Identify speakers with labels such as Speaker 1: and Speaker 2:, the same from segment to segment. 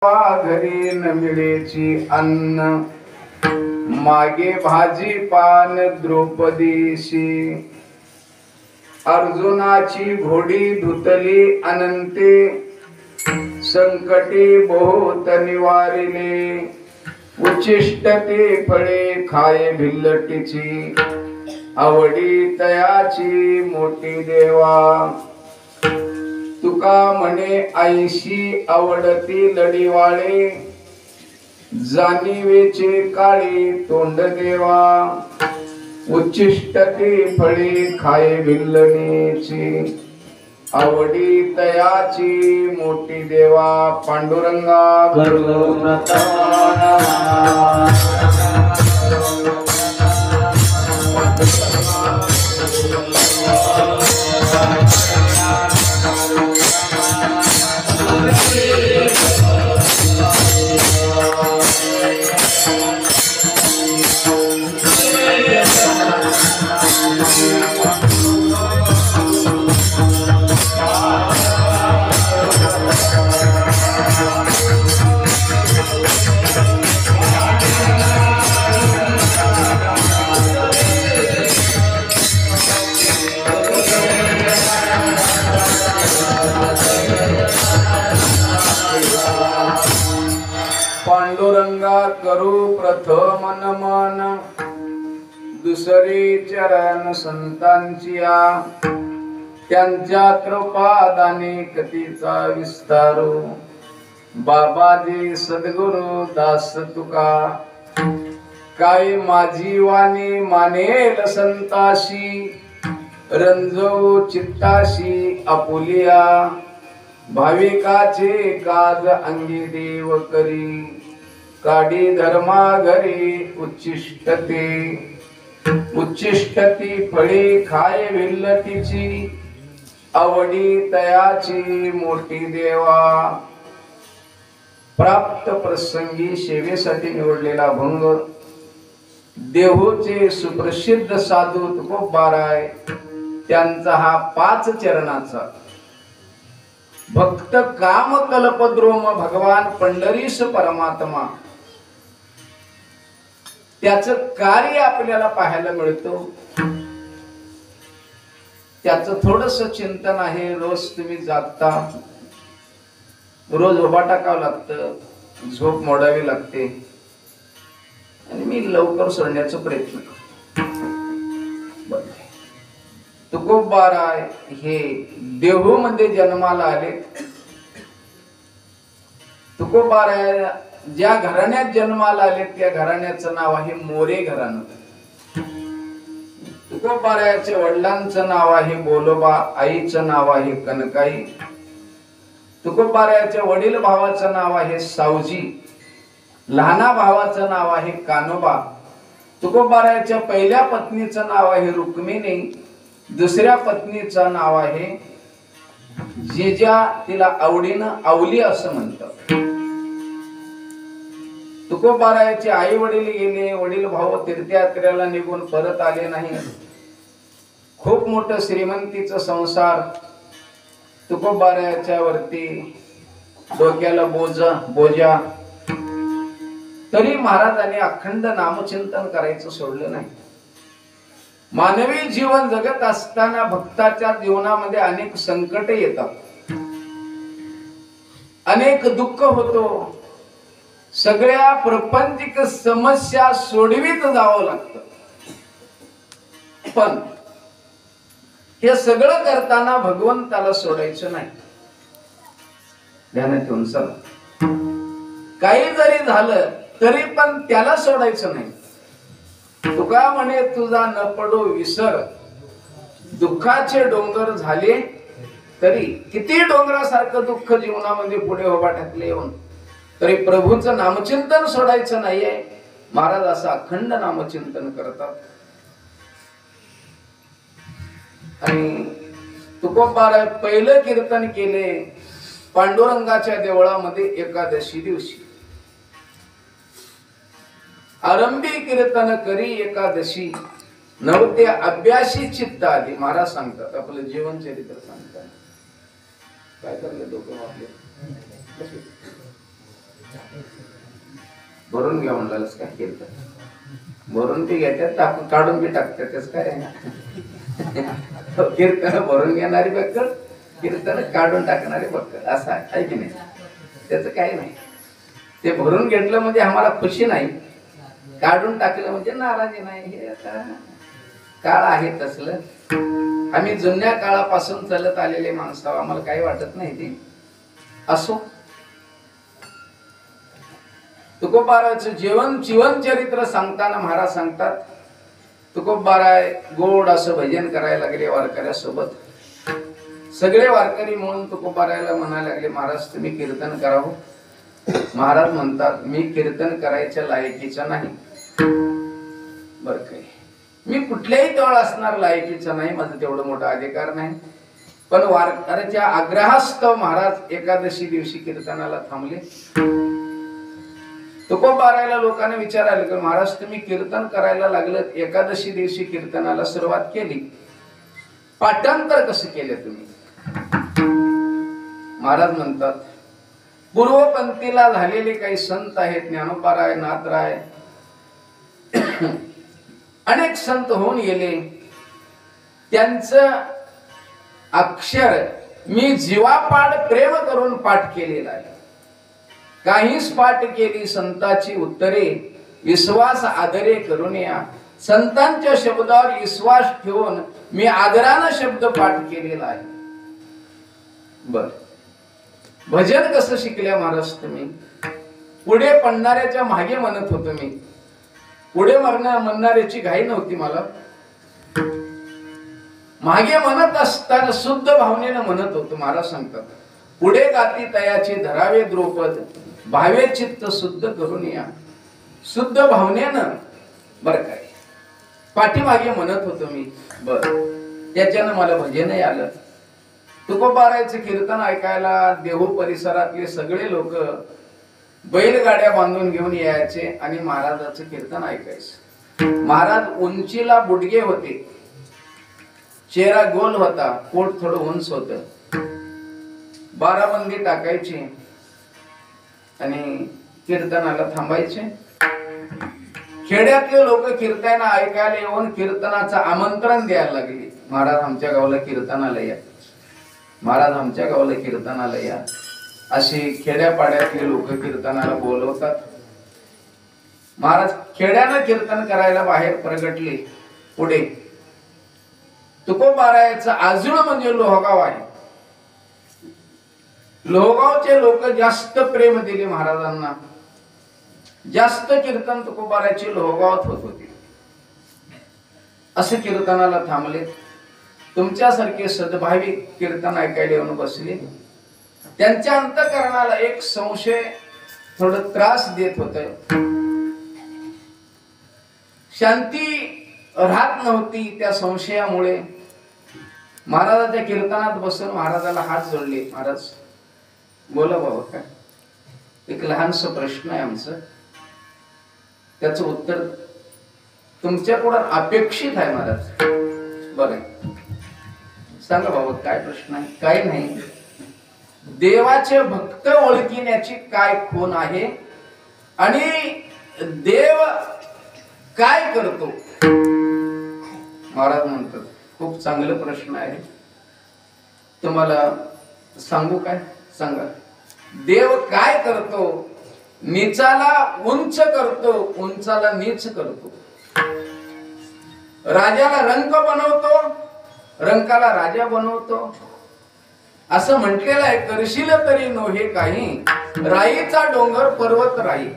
Speaker 1: घरी न मिळेची अन्न, मागे भाजी पान द्रौपदीशी. अर्जुनाची घोडी धुतली अनंते, संकटे बहुत निवारिले. उच्छिष्ट ते फळे खाये भिल्लटीची, आवडी तयाची मोठी देवा. तुका म्हणे ऐशी आवडती लढीवाळे, जाणीवेचे काळी तोंड देवा. उच्छिष्ट ते फळे खाये भिल्लणीची, आवडी तयाची मोठी देवा. पांडुरंगा करुणा पांडुरंगा करू प्रथम नमन, दुसरे चरण संतांची. त्यांच्या कृपादाने कथेचा विस्तारू, बाबाजी सद्गुरु दास तुका. काय माझी वाणी मानेल संताशी, रंजवू चित्ताशी आपुलिया. भाविकाचे काज अंगी देव करी, काडी धर्मा घरी उच्छिष्टते. उच्छिष्टती फळे खाय विल्लटीची, आवडी तयाची मोठी देवा. प्राप्त प्रसंगी सेवेसाठी निवडलेला भंग. देहूचे सुप्रसिद्ध साधू तुकोबाराय, त्यांचा हा 5 चरणाचा भक्त काम कल्पद्रोम भगवान पंढरीस परमात्मा, त्याच कार्य आपल्याला पाहायला मिळतं. त्याच थोडस चिंतन आहे. रोज तुम्ही जागता, रोज उभा टाकावं लागतं, झोप मोडावी लागते, आणि मी लवकर सोडण्याचा प्रयत्न करतो. तुकोबाराय हे देहू मध्ये जन्माला आले. तुकोबाराय ज्या घराण्यात जन्माला आले त्या घराण्याचं नाव आहे मोरे घराणं. तुकोबारायाच्या वडिलांचं नाव आहे बोलोबा, आईचं नाव आहे कनकाई. तुकोबारायाच्या वडील भावाचं नाव आहे सावजी, लहाना भावाचं नाव आहे कानोबा. तुकोबारायाच्या पहिल्या पत्नीचं नाव आहे रुक्मिणी, दुसऱ्या पत्नीचं नाव आहे जिजा, तिला आवडीनं आवली असं म्हणतात. तुकोबारायाचे आई वडील गेले, वडील भाऊ तीर्थयात्रेला निघून परत आले नाही. खूप मोठं श्रीमंतीचा संसार तुकोबारायाच्या वरती, डोक्याला बोजा. तरी महाराजांनी अखंड नामचिंतन करायचं सोडलं नाही. मानवी जीवन जगत असताना भक्ताच्या जीवनामध्ये अनेक संकट येतात, अनेक दुःख होतो. सगळ्या प्रापंचिक समस्या सोडवीत जावं लागतं. पण हे सगळं करताना भगवंताला सोडायचं नाही. ध्यानात ठेवून चला. काही जरी झालं तरी पण त्याला सोडायचं नाही. तुका म्हणे तुझा न पडो विसर, दुःखाचे डोंगर झाले तरी. किती डोंगरासारखं दुःख जीवनामध्ये पुढे उभा टाकले येऊन तरी प्रभूचं नामचिंतन सोडायचं नाहीये. महाराज असं अखंड नामचिंतन करतात. आणि तुकोबाराय पहिलं कीर्तन केले पांडुरंगाच्या देवळामध्ये एकादशी दिवशी. आरंभी कीर्तन करी एकादशी, नवते अभ्यासी चित्त आली. महाराज सांगतात, आपलं जीवन चरित्र सांगतात. काय करले लोक आपले भरून घ्या म्हणलास काय कीर्तन, भरून ते घेतात टाकून काढून बी टाकतात, त्याच काय कीर्तन भरून घेणारी बक्कळ, कीर्तन काढून टाकणारी बक्कळ, असं आहे की नाही? त्याचं काही नाही. ते भरून घेतलं म्हणजे आम्हाला खुशी नाही, काढून टाकलं म्हणजे नाराजी नाही. हे आता काळ आहे तसलं. आम्ही जुन्या काळापासून चालत आलेले माणसं, आम्हाला काही वाटत नाही ते असो. तुकोबाराचं जीवन चरित्र सांगताना महाराज सांगतात, तुकोबाराय गोड असं भजन करायला लागले वारकऱ्यासोबत. सगळे वारकरी म्हणून तुकोबारायला म्हणायला लागले, महाराज तुम्ही कीर्तन करावं. महाराज म्हणतात, मी कीर्तन करायच्या लायकीचा नाही. बर काय, मी कुठल्याही तळ असणार लायकीचा नाही, माझं तेवढं मोठा अधिकार नाही. पण वारकऱ्याच्या आग्रहास्तव महाराज एकादशी दिवशी कीर्तनाला थांबले. तुकोबारायला लोकांनी विचारायला की महाराज तुम्ही कीर्तन करायला लागलं, एकादशी दिवशी कीर्तनाला सुरुवात केली, पाठांतर कसं केलं तुम्ही? महाराज म्हणतात, पूर्वपंथीला झालेले काही संत आहेत, ज्ञानोबाराय, नाथराय, अनेक संत होऊन गेले, त्यांचं अक्षर मी जीवापाड प्रेम करून पाठ केलेला आहे. काहीच पाठ केली संताची उत्तरे, विश्वास आदरे करून या. संतांच्या शब्दावर विश्वास ठेवून मी आदरानं शब्द पाठ केलेला आहे. बर, भजन कसं शिकल्या महाराज तुम्ही? पुढे पडणाऱ्याच्या मागे म्हणत होतो मी, पुढे म्हणणाऱ्याची घाई नव्हती मला. मागे म्हणत असताना शुद्ध भावनेनं म्हणत होतो. महाराज सांगतात, पुढे गाती तयाचे धरावे द्रौपद, भावे चित्त शुद्ध करून या. शुद्ध भावनेनं, बर काय, पाठीमागे म्हणत होतो मी. बर, त्याच्यानं मला भजनही आलं. तुकोबारायचं कीर्तन ऐकायला देहू परिसरातले सगळे लोक बैलगाड्या बांधून घेऊन यायचे आणि महाराजाचं कीर्तन ऐकायचं. महाराज उंचीला बुडगे होते, चेहरा गोल होता, पोट थोडं उंच होत, बाराबंदी टाकायची आणि कीर्तनाला थांबायचे. खेड्यातले लोक कीर्तन ऐकायला येऊन कीर्तनाचं आमंत्रण द्यायला लागले, महाराज आमच्या गावाला कीर्तनाला या, महाराज आमच्या गावाला कीर्तनाला या. अशी खेड्यापाड्यातले लोक कीर्तनाला बोलवतात. महाराज खेड्यानं कीर्तन करायला बाहेर प्रगटले. पुढे तुकोबारायचं आजूळ म्हणजे लोहगाव आहे. लोहगावचे लोक जास्त प्रेम दिले महाराजांना, जास्त कीर्तन तुकोबारायचे लोहगावात होत होते. असे कीर्तनाला थांबले. तुमच्यासारखे सद्भाविक कीर्तन ऐकायला येऊन बसले. त्यांच्या अंतःकरणाला एक संशय थोडं त्रास देत होत. शांती राहत नव्हती. त्या संशयामुळे महाराजाच्या कीर्तनात बसून महाराजाला हात जोडले. महाराज बोला बाबा, काय एक लहानसा प्रश्न आहे आमचं, त्याचं उत्तर तुमच्याकडून अपेक्षित आहे महाराज. बरं, सांगा बाबा काय प्रश्न आहे? काय नाही, देवाचे भक्त ओळखण्याची काय खूण आहे आणि देव काय करतो? महाराज म्हणतात, खूप चांगला प्रश्न आहे, तुम्हाला सांगू काय? सांगा. देव काय करतो? नीचाला उंच करतो, उंचाला नीच करतो. राजाला रंक बनवतो, रंकाला राजा बनवतो. असं म्हटलेलं आहे, करशील तरी नोहे काही, राईचा डोंगर पर्वत राई.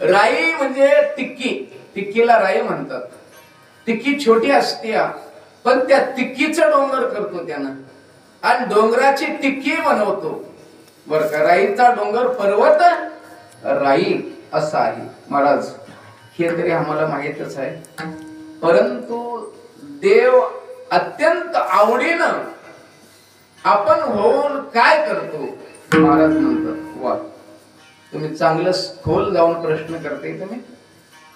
Speaker 1: राई म्हणजे टिक्की, टिक्कीला राई म्हणतात. टिक्की छोटी असते, पण त्या टिक्कीचं डोंगर करतो त्यानं आणि डोंगराची टिक्की बनवतो. बर का, राईचा डोंगर पर्वत राई असा आहे. महाराज हे तरी आम्हाला माहितच आहे, परंतु देव अत्यंत आवडीनं आपण होऊन काय करतो? महाराज म्हणतात, वा तुम्ही चांगलं खोल जाऊन प्रश्न करते, तुम्ही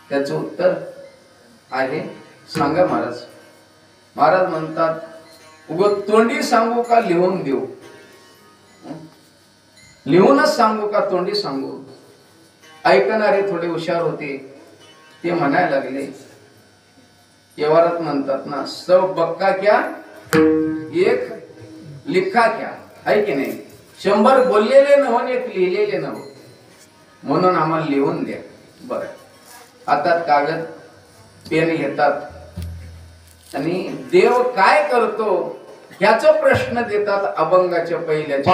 Speaker 1: त्याचं उत्तर आहे, सांगा महाराज. महाराज म्हणतात, उगं तोंडी सांगू का लिहून देऊ? लिहूनच सांगू का तोंडी सांगू? ऐकणारे थोडे हुशार होते, ते म्हणायला लागले, व्यवहारात म्हणतात ना, सब बक्का क्या एक लिखा क्या, आहे की नाही? 100 बोललेले नव्हून एक लिहिलेले नव्ह, म्हणून आम्हाला लिहून द्या. बर, हातात कागद पेन घेतात आणि देव काय करतो ह्याचा प्रश्न देतात अभंगाच्या पहिल्याच्या.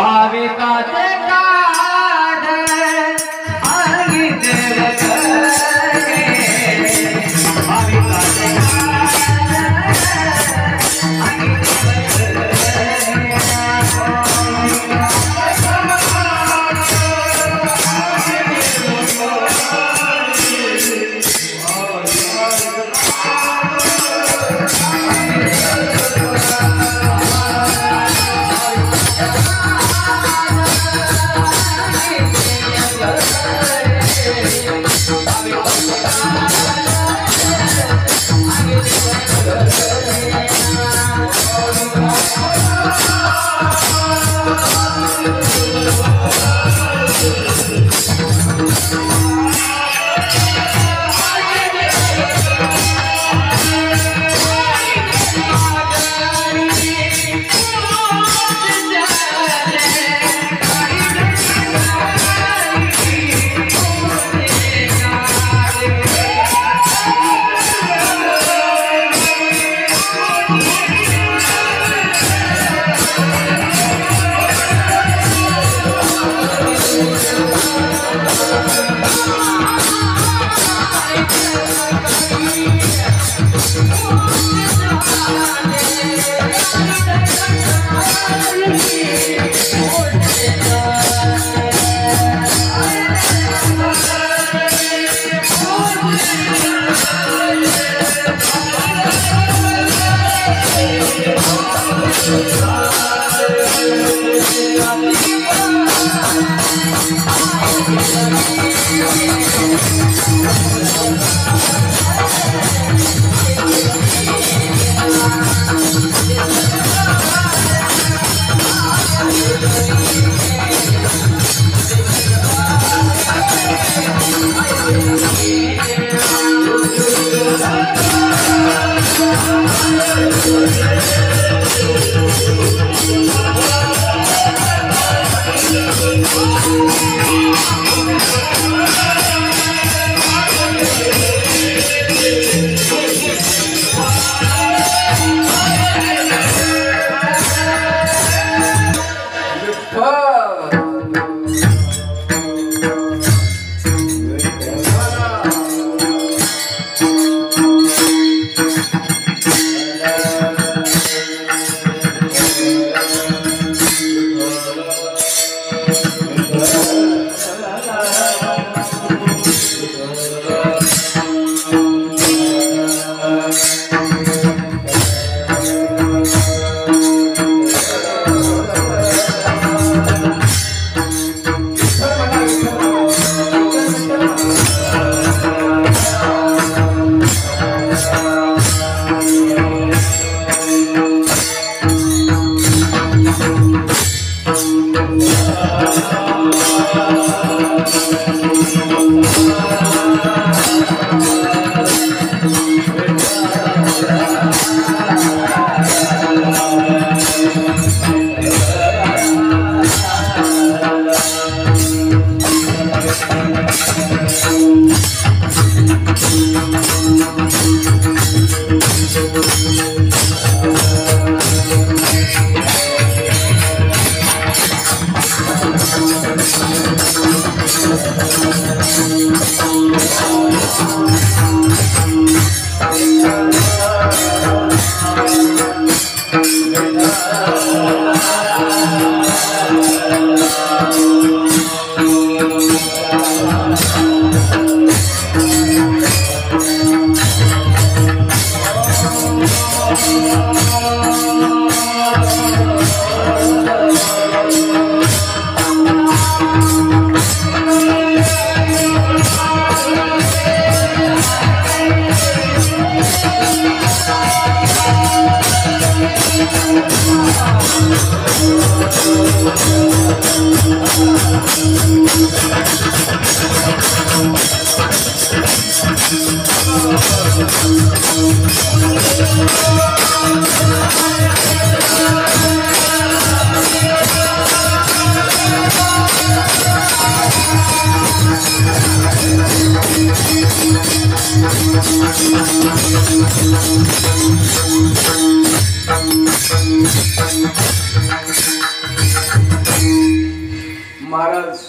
Speaker 1: महाराज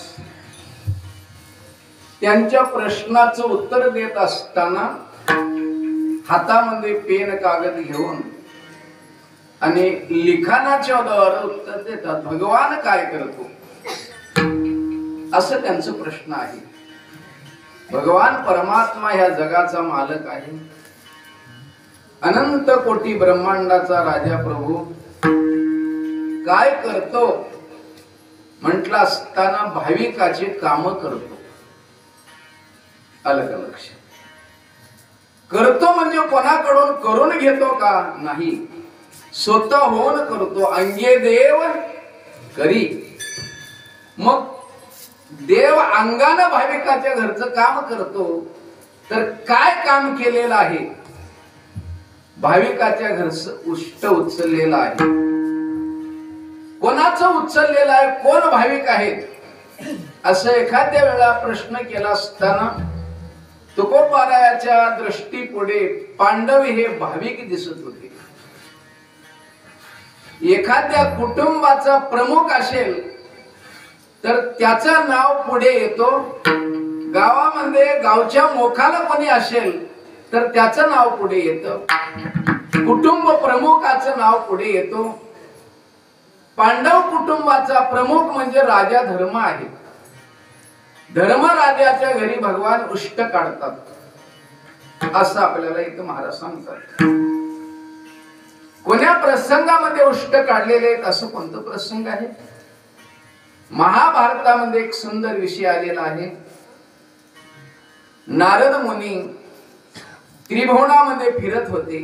Speaker 1: त्यांच्या प्रश्नाचं उत्तर देत असताना हातामध्ये पेन कागद घेऊन आणि लिखाणाच्या द्वारे उत्तर देतात. भगवान काय करतो असं त्यांचा प्रश्न आहे. भगवान परमात्मा ह्या जगाचा मालक आहे. अनंत कोटी ब्रह्मांडाचा राजा प्रभू काय करतो म्हटलं असताना भाविकाचे काम करतो. आलं का लक्ष? करतो म्हणजे कोणाकडून करून घेतो का? नाही, स्वतः होऊन करतो. अंगे देव करी. मग देव अंगानं भाविकाच्या घरचं काम करतो. तर काय काम केलेलं आहे? भाविकाच्या घरचं उष्ट उचललेलं आहे. कोणाचं उचललेलं आहे? कोण भाविक आहेत? असं एखाद्या वेळा प्रश्न केला असताना तुकोबारायाच्या दृष्टीपुढे पांडव हे भाविक दिसत होते. एखाद्या कुटुंबाचा प्रमुख असेल तर त्याचं नाव पुढे येतो. गावामध्ये गावच्या मोखाला कोणी असेल तर त्याचं नाव पुढे येतं. कुटुंब प्रमुखाचं नाव पुढे येतो. पांडव कुटुंबाचा प्रमुख म्हणजे राजा धर्म आहे. धर्मराजाच्या घरी भगवान उष्ट काढतात असं आपल्याला इथं महाराज सांगतात. कोण्या प्रसंगामध्ये उष्ट काढलेले आहेत? असं कोणतं प्रसंग आहे? महाभारतामध्ये एक सुंदर विषय आलेला आहे. नारद मुनी त्रिभुवनामध्ये फिरत होते.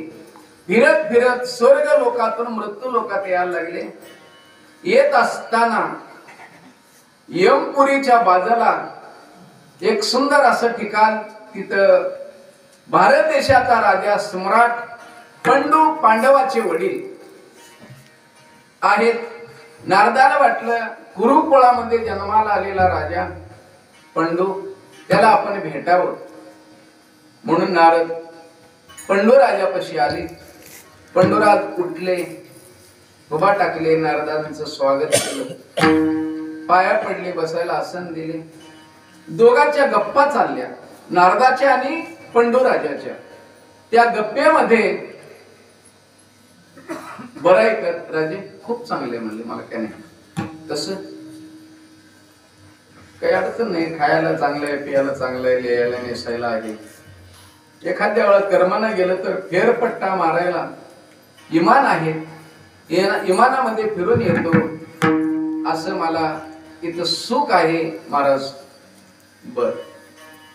Speaker 1: फिरत फिरत स्वर्ग लोकातून मृत्यू लोकात यायला लागले. येत असताना यमपुरीच्या बाजूला एक सुंदर असं ठिकाण, तिथं भारत देशाचा राजा सम्राट पंडू पांडवाचे वडील आहेत. नारदाला वाटलं कुरुकुळामध्ये जन्माला आलेला राजा पंडू, त्याला आपण भेटावं. म्हणून नारद पंडू राजापाशी आले. पंडूराज उठले, उभा टाकले, नारदांचं स्वागत केलं, पाया पडले, बसायला आसन दिले. दोघांच्या गप्पा चालल्या, नारदाच्या आणि पंडू राजाच्या. त्या गप्पेमध्ये बरं आहे का राजे? खूप चांगले म्हणले. मला काय नाही, तसं काही अडचण नाही. खायला चांगलं आहे, पियाला चांगलं आहे, लिहायला नेसायला आहे. एखाद्या वेळा कर्मानं गेलं तर फेरपट्टा मारायला इमान आहे. इमानामध्ये फिरून येतो असं मला इथं सुख आहे महाराज. बर,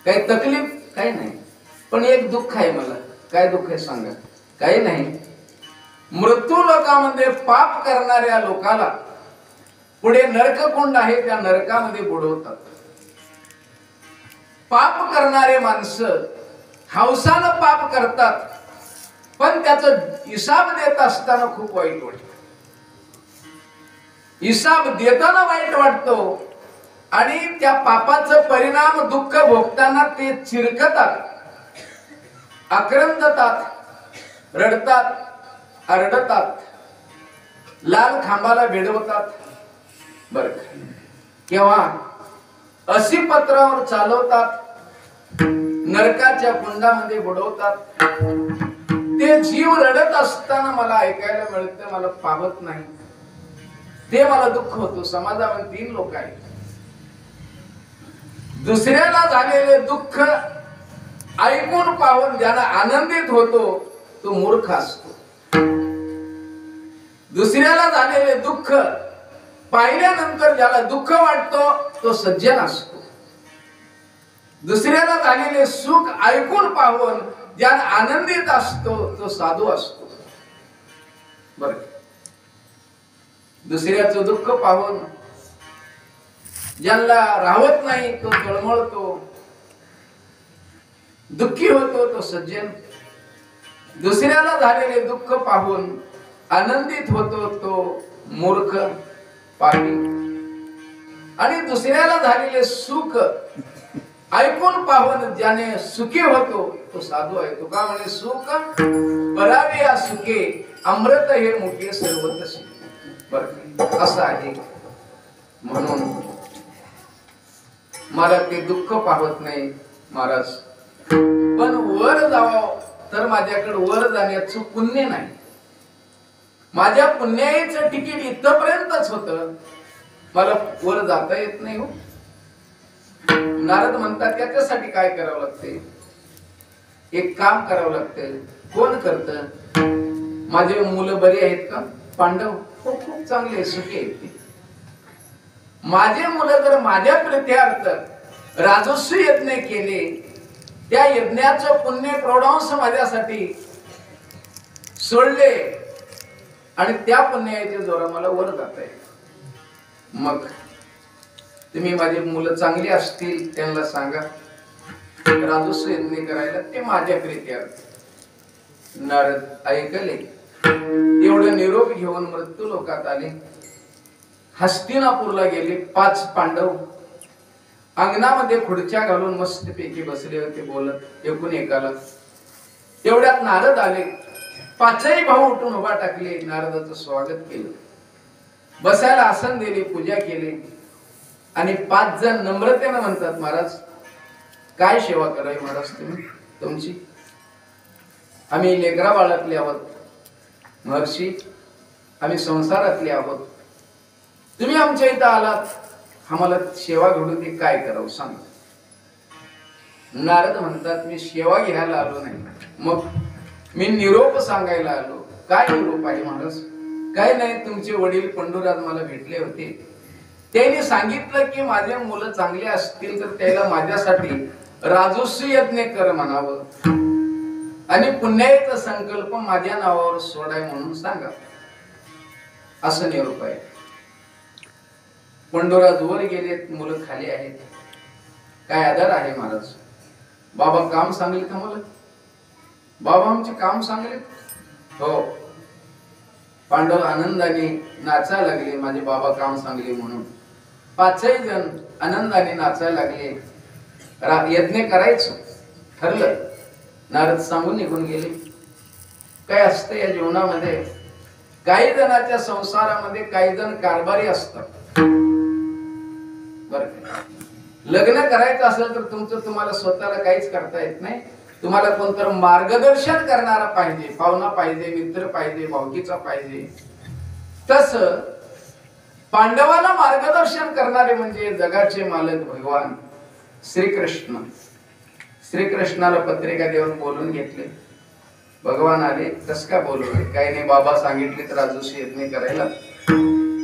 Speaker 1: काही तकलीफ काही नाही, पण एक दुःख आहे मला. काय दुःख आहे सांगा? काही नाही. मृत्यू लोकांमध्ये पाप करणाऱ्या लोकाला पुढे नरककुंड आहे, त्या नरकामध्ये बुडवतात. पाप करणारे माणसं हौसानं पाप करतात, पण त्याचा हिसाब देत असताना खूप वाईट वाटतं. हिसाब देताना वाईट वाटतो आणि त्या पापाचा परिणाम दुःख भोगताना ते चिरकतात, आक्रंदतात, रडतात, आरडतात, लाल खांबाला भिडवतात. बर, केव्हा अशी पत्रावर चालवतात, नरकाच्या कुंडामध्ये बुडवतात. ते जीव रडत असताना मला ऐकायला मिळतं, मला पावत नाही, ते मला दुःख होतो. समाजामध्ये 3 लोक आहेत. दुसऱ्याला झालेले दुःख ऐकून पाहून ज्याला आनंदित होतो तो मूर्ख असतो. दुसऱ्याला झालेले दुःख पाहिल्यानंतर ज्याला दुःख वाटतो तो सज्जन असतो. दुसऱ्याला झालेले सुख ऐकून पाहून ज्याला आनंदित असतो तो साधू असतो. बर, दुसऱ्याचं दुःख पाहून ज्याला राहत नाही तो तळमळतो, दुःखी होतो तो सज्जन. दुसऱ्याला झालेले दुःख पाहून आनंदित होतो तो मूर्ख पापी. आणि दुसऱ्याला झालेले सुख ऐकून पाहून ज्याने सुखी होतो तो साधू आहे. तुका म्हणे सुख परावे या सुखे अमृत हे मुखे सर्वतशी. बरं असं आहे. म्हणून मला ते दुःख पाहत नाही महाराज. पण वर जावं तर माझ्याकडे वर जाण्याचं पुण्य नाही. माझ्या पुण्याचं तिकीट इथपर्यंतच होत. मला वर जाता येत नाही हो. नारद म्हणतात त्याच्यासाठी काय करावं लागते? एक काम करावं लागते. कोण करत? माझे मुलं बरी आहेत का? पांडव खूप चांगले सुखी आहेत. माझे मुलं जर माझ्या प्रीत्यार्थ राजस्व यज्ञ केले, त्या यज्ञाचं पुण्य प्रौढांश माझ्यासाठी सोडले आणि त्या पुण्याच्या जोरा मला वर जाता येईल. मग तुम्ही माझी मुलं चांगली असतील त्यांना सांगा राजस्व यज्ञ करायला, ते माझ्या प्रीत्यार्थ. नारद ऐकले. एवढं निरोप घेऊन मृत्यू लोकात आले. हस्तिनापूरला गेले. 5 पांडव अंगणामध्ये खुर्च्या घालून मस्तपैकी बसले होते बोलत एकूण एकाला. तेवढ्यात नारद आले. 5ही भाऊ उठून उभा टाकले. नारदाचं स्वागत केलं. बसायला आसन दिले. पूजा केली. आणि 5 जण नम्रतेने म्हणतात महाराज काय सेवा करावी महाराज तुम्ही तुमची? आम्ही लेकरा बाळातले आहोत महर्षी. आम्ही संसारातले आहोत. तुम्ही आमच्या इथं आलात, आम्हाला सेवा घडू दे, काय करावं सांग. नारद म्हणतात मी सेवा घ्यायला आलो नाही, मग मी निरोप सांगायला आलो. काय निरोप आहे महाराज? काय नाही, तुमचे वडील पंडुराज मला भेटले होते. त्यांनी सांगितलं की माझे मुलं चांगले असतील तर त्याला माझ्यासाठी राजस्व यज्ञ कर म्हणावं आणि पुण्याचा संकल्प माझ्या नावावर सोडाय म्हणून सांगा. असं निरोप आहे. पंडुराज वर गेलेत, मुलं खाली आहेत. काय आदर आहे महाराज? बाबा काम सांगले का मला? बाबा आमचे काम सांगले? हो. पांडव आनंदाने नाचायला लागले माझे बाबा काम सांगले म्हणून. 5ही जण आनंदाने नाचायला लागले. यज्ञ करायचं ठरलं. नारद सांगून निघून गेले. काय असतं या जीवनामध्ये? काही जणांच्या संसारामध्ये काही जण कारभारी असतात. बरं, लग्न करायचं असेल तर तुम्हाला स्वतःला काहीच करता येत नाही. तुम्हाला कोणतर मार्गदर्शन करणारा पाहिजे, पाहुणा पाहिजे, मित्र पाहिजे, भावकीचा पाहिजे. तस पांडवाला मार्गदर्शन करणारे म्हणजे जगाचे मालक भगवान श्रीकृष्ण. श्रीकृष्णाला पत्रिका देऊन बोलून घेतले. भगवान आले. कस का बोलवले? काही नाही, बाबा सांगितले तर राजस्व यज्ञ करायला,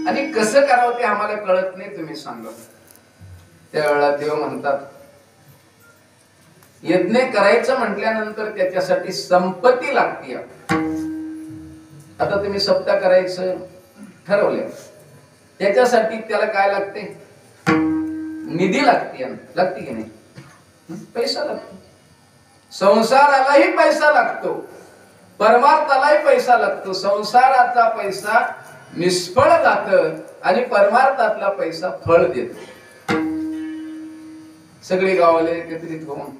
Speaker 1: आणि कसं करावं ते आम्हाला कळत नाही, तुम्ही सांगा. त्यावेळेला देव म्हणतात यज्ञ करायचं म्हटल्यानंतर त्याच्यासाठी संपत्ती लागते. आता तुम्ही सप्ताह करायचं ठरवलं, त्याच्यासाठी त्याला काय लागते? निधी लागते. लागते की नाही? पैसा लागतो. संसारालाही पैसा लागतो, परमार्थालाही पैसा लागतो. संसाराचा पैसा निष्फळ जात आणि परमार्थातला पैसा फळ देतो. सगळे गावाला एकत्रित होऊन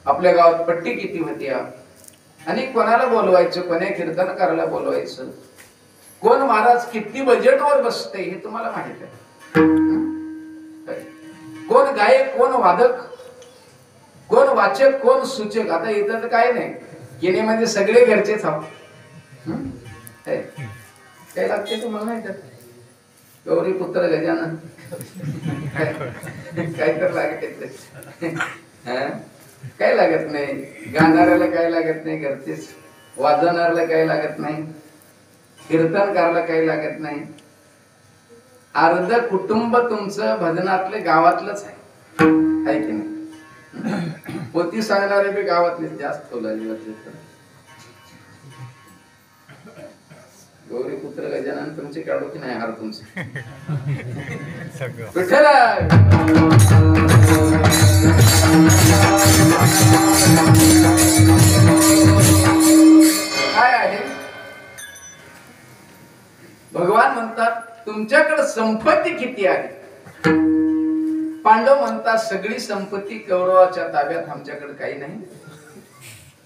Speaker 1: आपल्या गावात पट्टी किती होती आणि कोणाला बोलवायचं, कोण्या कीर्तनकाराला बोलवायचं, कोण महाराज किती बजेटवर बसते हे तुम्हाला माहित आहे. कोण गायक, कोण वादक, कोण वाचक, कोण सूचक. आता इथं तर काय नाही, येण्यामध्ये सगळे घरचेच आहोत. काय लागते तुम्हाला माहित आहे? गौरी पुत्र गजानन काय तर लागत काय लागत नाही. गाणाऱ्याला काय लागत नाही, घरचेच. वाजवणाऱ्याला काय लागत नाही, कीर्तनकाराला काही लागत नाही. अर्ध कुटुंब तुमचं भजनातलं गावातलंच आहे की नाही? पोती सांगणारे बी गावातले जास्त गौरी पुत्र गजानन तुमचे काढू की नाही हार तुमचे काय आहे? भगवान म्हणतात तुमच्याकडे संपत्ती किती आहे पांडव म्हणतात सगळी संपत्ती कौरवाच्या ताब्यात, आमच्याकडे काही नाही.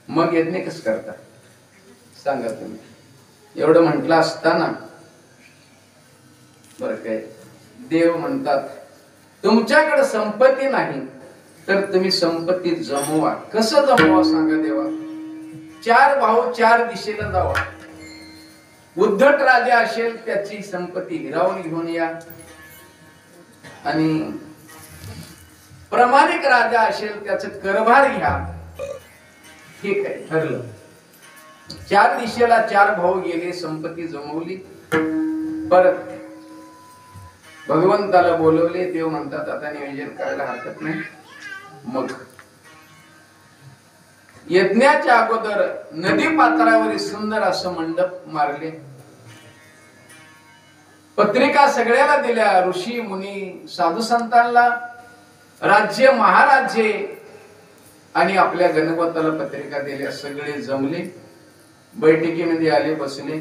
Speaker 1: मग यज्ञ कसं करतात सांगा तुम्ही. एवढं म्हटलं असताना बरं काय देव म्हणतात तुमच्याकडे संपत्ती नाही तर तुम्ही संपत्ती जमवा. कसं जमवा सांगा देवा. 4 भाऊ 4 दिशेला जावा. उद्धट राजा असेल त्याची संपत्ती हिरावून घेऊन या, आणि प्रामाणिक राजा असेल त्याचं करभार घ्या. ठीक आहे ठरलं. 4 दिशेला 4 भाऊ गेले, संपत्ती जमवली. परत भगवंताला बोलवले. देव म्हणतात आता नियोजन करायला हरकत नाही. मग यज्ञाच्या अगोदर नदी पात्रावर सुंदर असं मंडप मारले. पत्रिका सगळ्याला दिल्या, ऋषी मुनी साधू संतांना, राज्य महाराजे, आणि आपल्या गणपताला पत्रिका दिल्या. सगळे जमले, बैठकीमध्ये आले, बसले.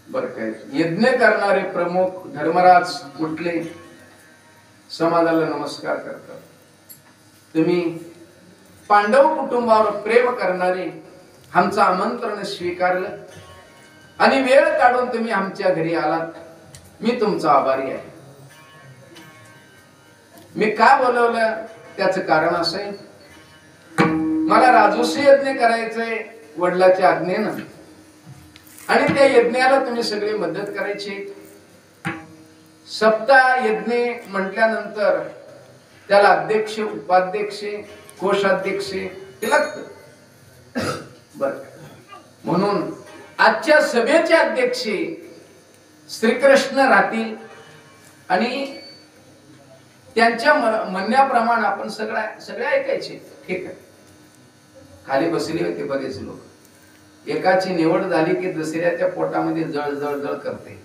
Speaker 1: बर काय यज्ञ करणारे प्रमुख धर्मराज उठले, समाजाला नमस्कार करतात. तुम्ही पांडव कुटुंबावर प्रेम करणारे आमचं आमंत्रण स्वीकारलं आणि वेळ काढून तुम्ही आमच्या घरी आलात, मी तुमचा आभारी आहे. मी का बोलवलं त्याचं कारण असं आहे, मला राजसूय यज्ञ करायचंय वडिलाच्या आज्ञेनं, आणि त्या यज्ञाला तुम्ही सगळे मदत करायची. सप्ताह यज्ञ म्हटल्यानंतर त्याला अध्यक्ष, उपाध्यक्ष, कोषाध्यक्ष हे लागतं. बर, म्हणून आजच्या सभेचे अध्यक्ष श्रीकृष्ण राहतील, आणि त्यांच्या म्हणण्याप्रमाणे आपण सगळे ऐकायचे. ठीक आहे. खाली बसले होते बरेच लोक. एकाची निवड झाली की दुसऱ्याच्या पोटामध्ये जळ जळ जळ करते.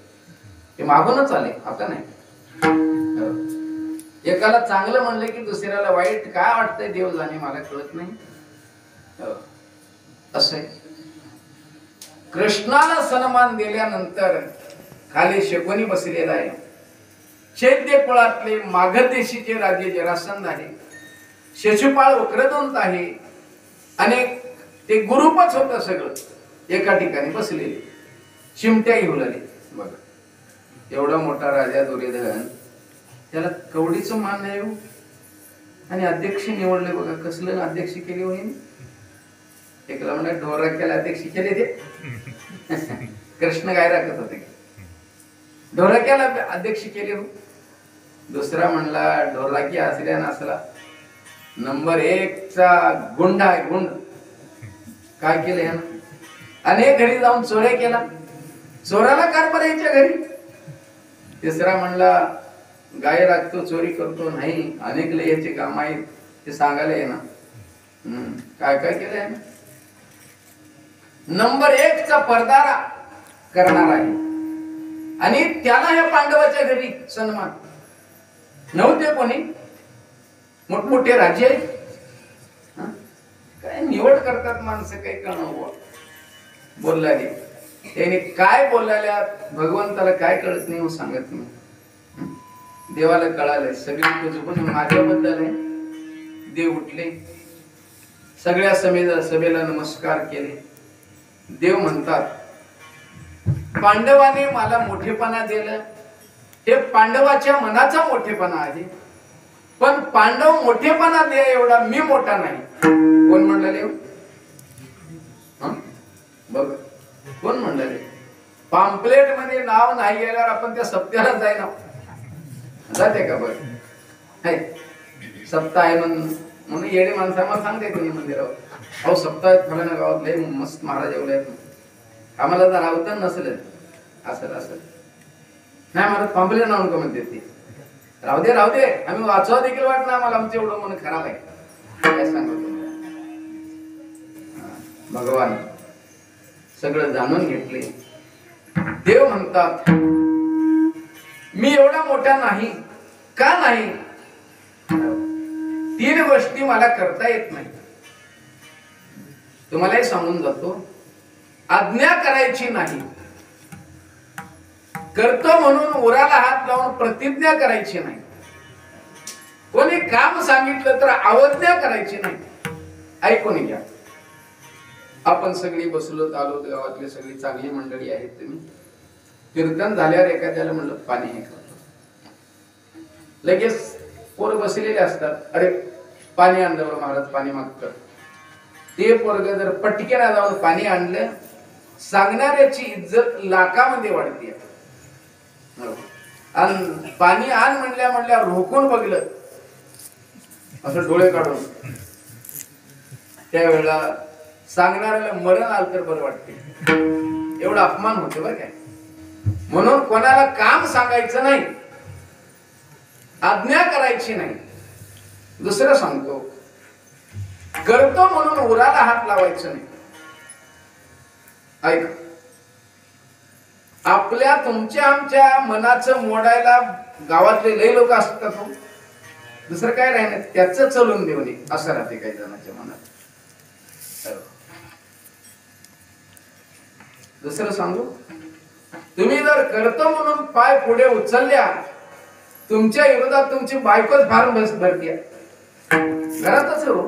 Speaker 1: ते मागूनच आले, आता नाही. एकाला चांगलं म्हणलं की दुसऱ्याला वाईट. काय वाटतंय देव जाणे, मला कळत नाही. असं कृष्णाला सन्मान दिल्यानंतर खाली शकुनी बसलेला आहे. चैत्य कुळातले मागध देशीचे राजे जरासंध आहे. शिशुपाळ वक्रदंत आहे, आणि ते गुरुपच होत सगळं एका ठिकाणी बसलेले. चिमट्या घेऊन आले. बघा एवढा मोठा राजा दुर्योधन, त्याला कवडीचं मान नाही हो, आणि अध्यक्ष निवडले. बघा कसलं अध्यक्ष केले होईल. एकला म्हणा ढोराक्याला अध्यक्ष केले ते कृष्ण काय राखत होते, ढोराक्याला अध्यक्ष केले हो. दुसरा म्हणला ढोराकी असल्या नसला, नंबर 1 चा गुंड आहे, गुंड. काय केलं यानं, अनेक घरी जाऊन चोऱ्या केला, चोराला कारभार यायच्या घरी. तिसरा म्हणला गाय राखतो, चोरी करतो नाही, अनेक लयाचे काम आहेत ते सांगायला येणार. काय काय केलं यानं. नंबर 1 चा परदारा करणार आहे, आणि त्याला ह्या पांडवाच्या घरी सन्मान नव्हते. कोणी मोठमोठे राज्य काय निवड करतात माणसं, काही कळणं बोललाले. त्याने काय बोलल्या भगवंताला काय कळत नाही, सांगत नाही. देवाला कळालंय. सगळी झुकून माझ्याबद्दल आहे. देव उठले, सगळ्या सभेला नमस्कार केले. देव म्हणतात पांडवाने मला मोठेपणा दिलं, हे पांडवाच्या मनाचा मोठेपणा आहे, पण पांडव मोठेपणा दे एवढा मी मोठा नाही. कोण म्हणले बघ, कोण म्हणले. पॅम्पलेट मध्ये नाव नाही गेल्यावर आपण त्या सप्त्याला जाईना जाते का. बघ सप्ताह आहे म्हणून येडे माणसाला सांगते तुम्ही मंदिरावर, अहो सप्ताह फलाना गावात लय मस्त महाराज एवढे आहेत, आम्हाला जर राहतं नसेल असं असं नाही. मला पॅम्पलेट नाव का म्हणते ते. राहू दे आम्ही वाचवा देखील वाटत ना आम्हाला, आमचं एवढं मन खराब आहे. काय सांगतो भगवान सगळं जाणून घेतले. देव म्हणतात मी एवढा मोठा नाही. का नाही. 3 गोष्टी मला करता येत नाही. तुम्हालाही सांगून जातो. आज्ञा करायची नाही, करतो म्हणून उराला हात लावून प्रतिज्ञा करायची नाही, काम सांगितलं तर अवज्ञा करायची नाही. ऐकून घ्या. आपण सगळी बसलोत आलोत, गावातली सगळी चांगली मंडळी आहेत. तुम्ही कीर्तन झाल्यावर एखाद्याला म्हणलं पाणी हे करतो, लगेच पोर बसलेले असतात. अरे पाणी आणलं महाराज, पाणी मागतं. ते पोरग जर पटकेना जाऊन पाणी आणलं, सांगणाऱ्याची इज्जत लाखामध्ये वाढते. आणि पाणी आण म्हणल्या रोखून बघलं असं डोळे काढून, त्यावेळेला सांगणाऱ्याला मरण आलं तर बरं वाटते. एवढा अपमान होतो बरं काय. म्हणून कोणाला काम सांगायचं नाही, आज्ञा करायची नाही. दुसरं सांगतो, करतो म्हणून उराला हात लावायचं नाही. ऐक, आपल्या तुमच्या आमच्या मनाचं मोडायला गावातले लई लोक असतात. दुसरं काय राहिलं, त्याच चलून देऊ नये असं राहते काही जणांच्या मनात. दुसरं सांगू, तुम्ही जर करतो म्हणून पाय पुढे उचलल्या, तुमच्या विरोधात तुमची बायकोच फार भरती घरातच हो.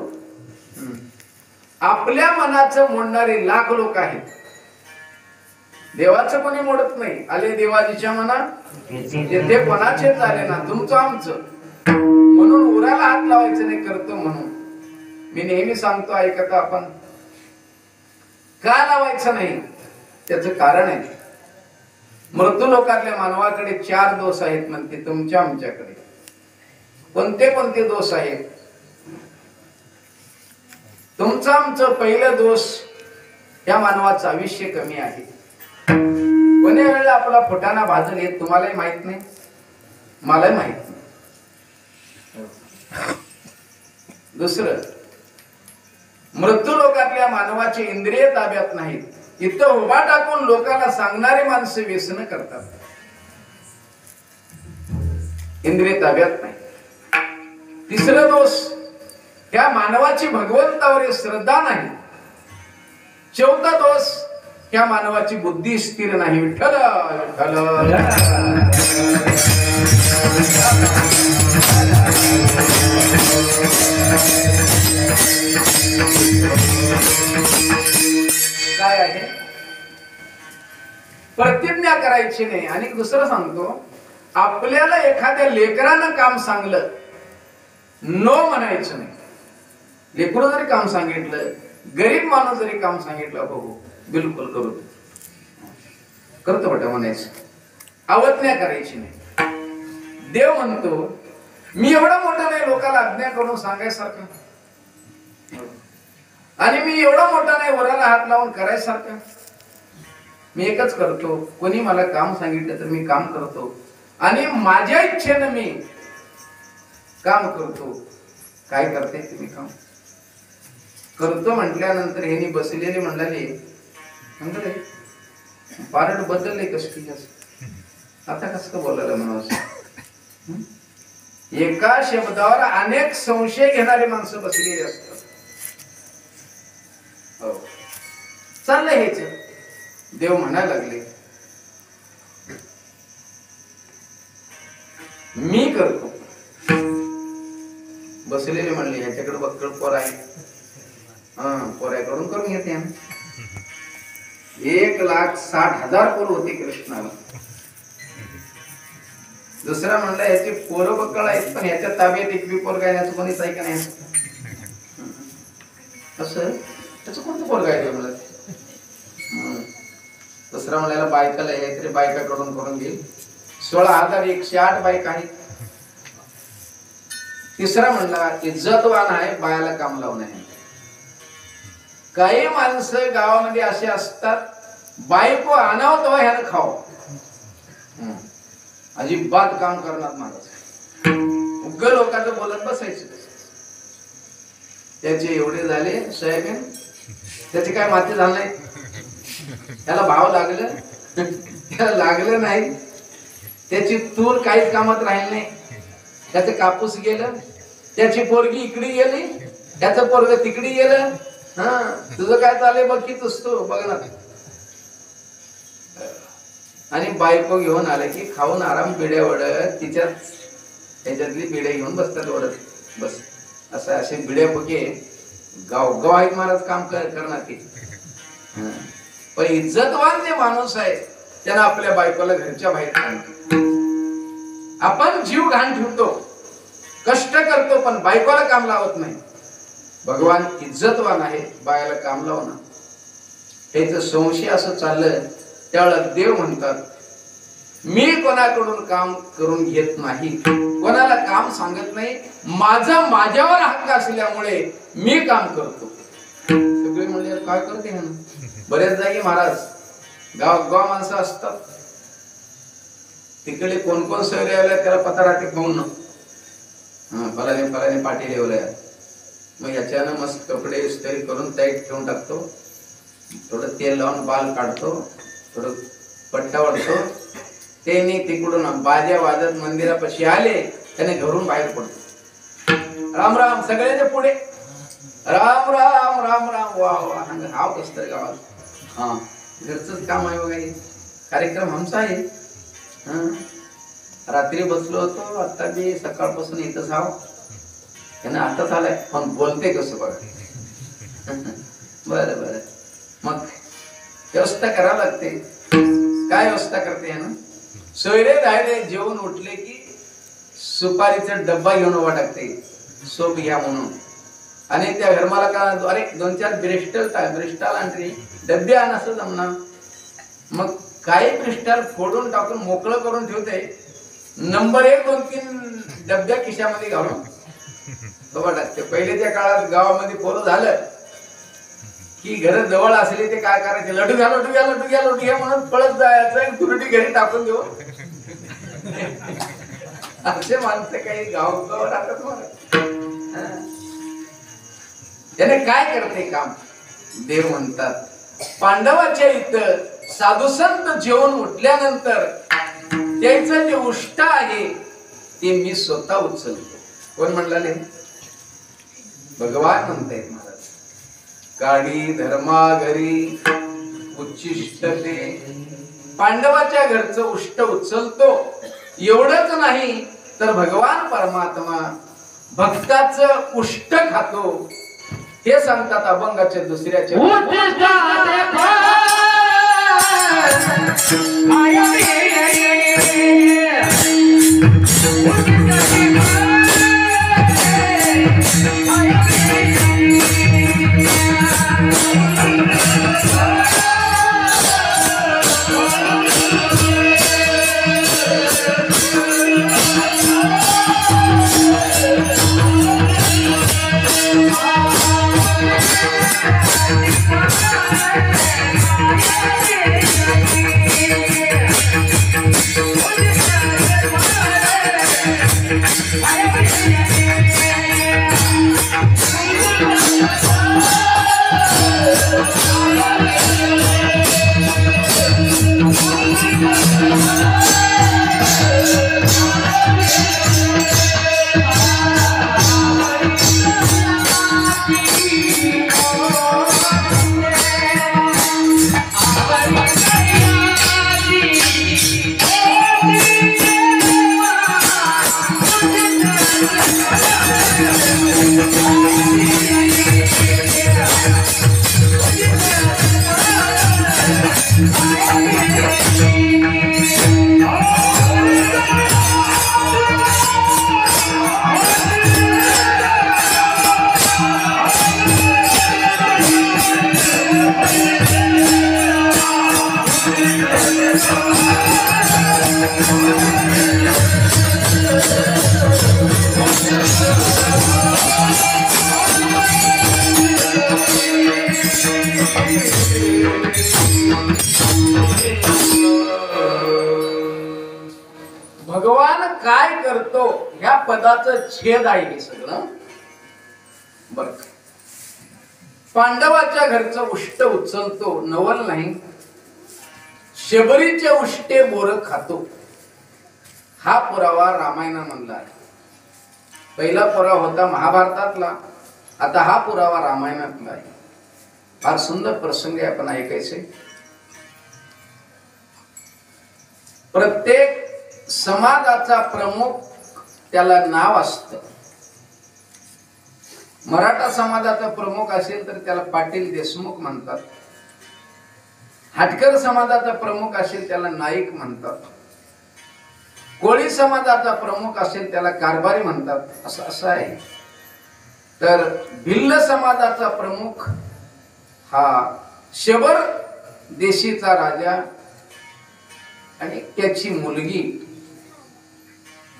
Speaker 1: आपल्या मनाचं मोडणारे लाख लोक आहेत. देवाचं कोणी मोडत नाही. आले देवाजीच्या मना ते कोणाचेच आले ना, तुमचं आमचं. म्हणून उराला हात लावायचं नाही करतो म्हणून. मी नेहमी सांगतो, ऐकता आपण का लावायचं नाही, त्याचं कारण आहे. मृत्यू लोकातल्या मानवाकडे 4 दोष आहेत म्हणते, तुमच्या आमच्याकडे. कोणते कोणते दोष आहेत? तुमचं आमचं पहिलं दोष, या मानवाचं आयुष्य कमी आहे. कोणी वेळेला आपला फुटाणा भाजून येत तुम्हालाही माहित नाही, मलाही माहित नाही. दुसरं, मृत्यू लोकातल्या मानवाचे इंद्रिय ताब्यात नाहीत. इथं उभा टाकून लोकांना सांगणारे माणसं व्यसन करतात. इंद्रिय ताब्यात नाही. तिसरं दोष, त्या मानवाची भगवंतावर श्रद्धा नाही. चौथा दोष, त्या मानवाची बुद्धी स्थिर नाही. विठ्ठल विठ्ठल. काय आहे? प्रतिज्ञा करायची नाही. आणि दुसरं सांगतो, आपल्याला एखाद्या लेकरानं काम सांगलं, नो म्हणायचं नाही. लेकरू जरी काम सांगितलं, गरीब माणूस जरी काम सांगितलं, हो बिलकुल करतो बेटा म्हणायचं. अवज्ञा करायची नाही. देव म्हणतो, मी एवढा मोठा नाही लोकांना आज्ञा करून सांगायसारखं, आणि मी एवढा मोठा नाही वराला हात लावून करायसारखं. मी एकच करतो, कोणी मला काम सांगितलं तर मी काम करतो, आणि माझ्या इच्छेनं मी काम करतो. काय करते तुम्ही काम करतो म्हटल्यानंतर ह्यांनी बसलेले म्हणाले, पारड बदलले कशी, आता कसं बोलायला म्हणावं. एका शब्दावर अनेक संशय घेणारे माणसं बसलेली असतात. हो, चाललंय हेच. देव म्हणायला लागले, मी करतो. बसलेले म्हणले, ह्याच्याकडे बक्कळ पोर आहे, पोऱ्याकडून करून घेते. 1,60,000 पोर होते कृष्णाला. दुसरा म्हणला, ह्याचे पोरं बक्कळ आहेत, पण ह्याच्या ताब्यात एक बी पोर गायण्याचं कोणीच ऐक नाही. असं त्याचं कोणतं पोर गायचं मला. दुसरा म्हणाला, बायकाला यायचे, बायकाकडून करून घेईल. 16,108 बायका आहेत. तिसरा म्हणला, इज्जतवान आहे, बायाला काम लावून आहे. काही माणसं गावामध्ये असे असतात, बायको आणावं तेव्हा ह्यानं खाव, अजिबात काम करणार महाराज. उग्ग लोकांचं बोलत बसायचं. त्याचे एवढे झाले सोयाबीन, त्याचे काय माती झालं नाही, त्याला भाव लागलं, त्याला लागलं नाही. त्याची तूर काहीच कामात राहील नाही. त्याचं कापूस गेलं, त्याची पोरगी इकडे गेली, त्याचं पोरग तिकडे गेलं. तुझं काय चाललंय बघ की तू बघ ना. आणि बायको घेऊन आले की खाऊन आराम बिड्या वडत, तिच्यात त्याच्यातली बिड्या घेऊन बसतात वडत. बस असं असे बिड्यापके गाव आहेत महाराज काम करणार ते. पण इज्जतवान जे माणूस आहे त्यांना आपल्या बायकोला घरच्या बाहेर काढतो. आपण जीव घाण ठेवतो, कष्ट करतो, पण बायकोला काम लावत नाही. भगवान इज्जतवान आहे, बायाला काम लावणार. हे जर संशय असं चाललं त्यावेळेला देव म्हणतात मी कोणाकडून काम करून घेत नाही, कोणाला काम सांगत नाही, माझ्यावर हक्क असल्यामुळे मी काम करतो. सगळे म्हणले काय करते म्हणून. बरेच जागी महाराज गाव माणसं असतात, तिकडे कोण कोण सैरे आल्या त्याला पता राहते पाहून फलाने पाठी ठेवल्या. मग याच्यानं मस्त कपडे इस्त्री करून टाईट ठेवून टाकतो, थोडं तेल लावून बाल काढतो, थोडं पट्टा ओढतो. त्यांनी तिकडून बाजा वाजत मंदिरापाशी आले, त्याने घरून बाहेर पडतो. राम राम सगळ्याच्या पुढे राम राम राम राम. वा वा हाव कसं तरी गावात. हा घरचंच काम आहे वगैरे, कार्यक्रम आमचा आहे. रात्री बसलो होतो, आता मी सकाळपासून इथंच आहो. त्यानं आताच आलाय, पण बोलते कसं बघा. बरं बरं, मग व्यवस्था करावं लागते. काय व्यवस्था करते ना, सोयरे धायरे जेवून उठले की सुपारीचा डब्बा घेऊन उभा टाकते, सोप घ्या म्हणून. आणि त्या घरमाला का अरे 2-4 ब्रिस्टल आणते, डब्बे आण असं जमणार. मग काही ब्रिस्टल फोडून टाकून मोकळं करून ठेवते. नंबर 1, 2, 3 डब्या खिशामध्ये घालून उभा टाकते. पहिले त्या काळात गावामध्ये पोरं झालं की घर जवळ असले ते काय करायचे, लड्डू घ्या म्हणून पळत जायचं, तुरटी घरी टाकून देऊ. असे माणसं काही गाव राहतात मला. त्याने काय करते काम, देव म्हणतात पांडवाच्या इथं साधुसंत जेवण उठल्यानंतर त्याचं जे उष्ट आहे ते मी स्वतः उचलतो. कोण म्हणले, भगवान म्हणतायत महाराज. काडी धर्मा घरी उच्चिष्ट ते, पांडवाच्या घरचं उष्ट उचलतो. एवढंच नाही तर भगवान परमात्मा भक्ताचं उष्ट खातो. हे सांगतात अभंगाच्या दुसऱ्याच्या. भगवान काय करतो ह्या पदाचं छेद आहे हे सगळं. बर, पांडवाच्या घरचं उष्ट उचलतो, नवल नाही. शबरीचे उष्टे बोर खातो. हा पुरावा रामायणात म्हणला आहे. पहिला पुरावा होता महाभारतातला, आता हा पुरावा रामायणातला आहे. फार सुंदर प्रसंग आहे, आपण ऐकायचे. प्रत्येक समाजाचा प्रमुख त्याला नाव असतं. मराठा समाजाचा प्रमुख असेल तर त्याला पाटील देशमुख म्हणतात. हाटकर समाजाचा प्रमुख असेल त्याला नाईक म्हणतात. कोळी समाजाचा प्रमुख असेल त्याला कारभारी म्हणतात. असं आहे. तर भिल्ल समाजाचा प्रमुख हा शबर देशीचा राजा आणि त्याची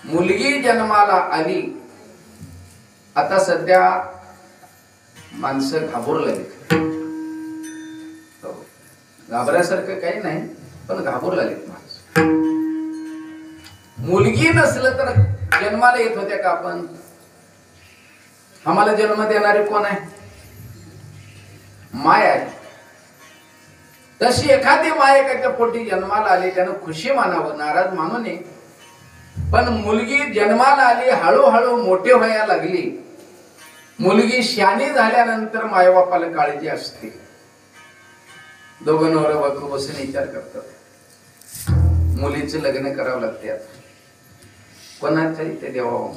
Speaker 1: मुलगी जन्माला आली. आता सध्या माणसं घाबरले. घाबरण्यासारखं काही नाही, पण घाबरू लागलेत माणसं. मुलगी नसलं तर जन्माला येत होत्या का आपण? आम्हाला जन्म देणारे कोण आहे? माय आहे. तशी एखादी मायेकाच्या पोटी जन्माला आली, त्यानं खुशी मानावं, नाराज मानू नये. पण मुलगी जन्माला आली, हळूहळू मोठे व्हायला लागली. मुलगी शहाणी झाल्यानंतर मायबापाला काळजी असते. दोघं नवरा बायको बसून विचार करतात, मुलीचं लग्न करावं लागते. आता कोणाच्या इथे देवावं,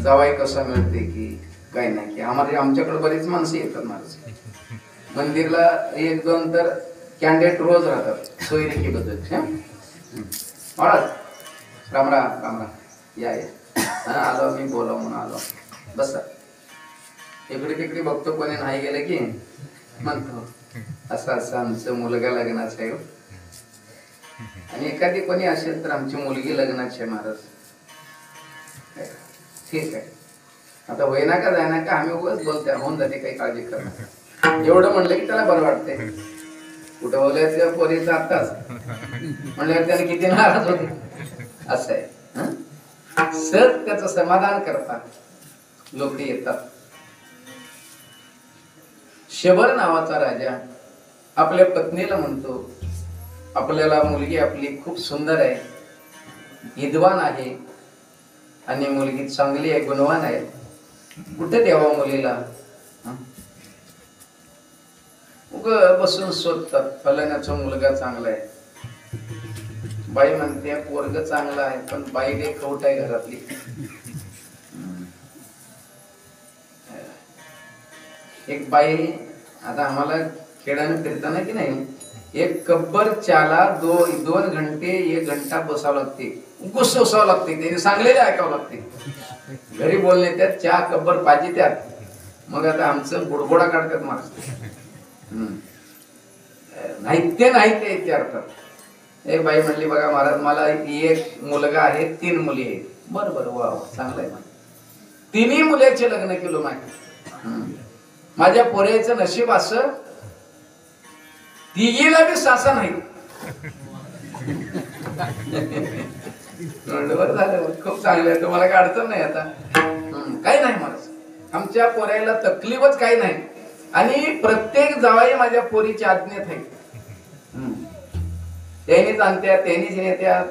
Speaker 1: जावाई कसा मिळते की काय नाही की. आमच्याकडे बरीच माणसं येतात. माणसं मंदिरला 1-2 तर कॅन्डिडेट रोज राहतात सोयरिकी बद्दल. राम राम या आलो, मी बोलाव म्हणून आलो. बसा. इकडे तिकडे बघतो, कोणी नाही गेलं की म्हणतो असं आमचं मुलगा लग्नाचं आहे. आणि एखादी कोणी असेल तर आमची मुलगी लग्नाची आहे महाराज. ठीक आहे, आता होईना का जायना का आम्ही उगाच बोलतोय, होऊन जाते, काही काळजी करणार. एवढं म्हणलं की त्याला बरं वाटतंय. कुठं बोलायचं पोरीचं आत्ताच म्हणल्यावर त्याने किती नाराज होते. असं आहे. सर त्याचं समाधान करतात लोक येतात. शबर नावाचा राजा आपल्या पत्नीला म्हणतो, आपल्याला मुलगी आपली खूप सुंदर आहे, विद्वान आहे आणि मुलगी चांगली आहे, गुणवान आहे. कुठे द्यावा मुलीला? बसून शोधतात, फलाण्याचा मुलगा चांगला आहे. बाई म्हणते पोरग चांगला आहे, पण बाई लई खोट आहे घरातली. एक बाई, आता आम्हाला खेळाने फिरताना की नाही, एक कब्बर चाला 2 घंटे 1 घंटा बसावं लागते, बसावं लागते. त्याने सांगलेले ऐकावं लागते. घरी बोलणे त्यात चहा कब्बर पाहिजे त्यात. मग आता आमचं बुडबुडा काढतात माणसं. नाही ते विचारतात. एक बाई म्हणली, बघा महाराज, मला 1 मुलगा आहे, 3 मुली आहेत. बरं वा चांगलं आहे. 3ही मुलाचे लग्न केलं नाही. माझ्या पोऱ्याचं नशीब असं, 3घीला बी सासा नाही. बरं झालं, खूप चांगलं आहे, तुम्हाला काय अडचण नाही. आता काही नाही महाराज, आमच्या पोऱ्याला तकलीफच काही नाही. आणि प्रत्येक जावाई माझ्या पोरीची आज्ञेत आहे. त्यांनीच आणत्या, त्यांनीच नेत्या.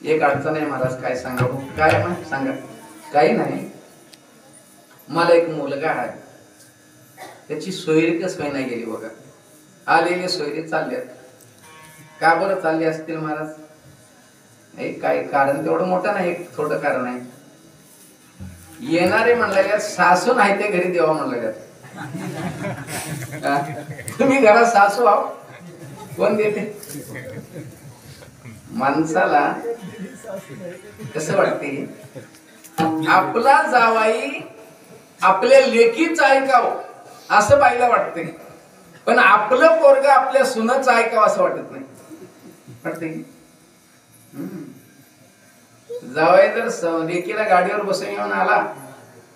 Speaker 1: एक अडचण आहे महाराज, काय सांगा? काय सांगा? काही नाही. मला एक मुलगा आहे, त्याची सोयरीकच काही नाही गेली बघा. आलेले सोयरी चालल्यात. का बरं चालले असतील महाराज? एक काय कारण तेवढं मोठं नाही, एक थोडं कारण आहे. येणारे म्हणलेल्या सासू नाही ते घरी देवा म्हणलेल्या. तुम्ही घरात सासू आहो, कोण देते? माणसाला कसं वाटते, आपला जावाई आपल्या लेकीच ऐकावं असं बाईला वाटते, पण आपलं पोरग आपल्या सुनच ऐकावं असं वाटत नाही. वाटते की जावाई जर लेकीला गाडीवर बसून येऊन आला,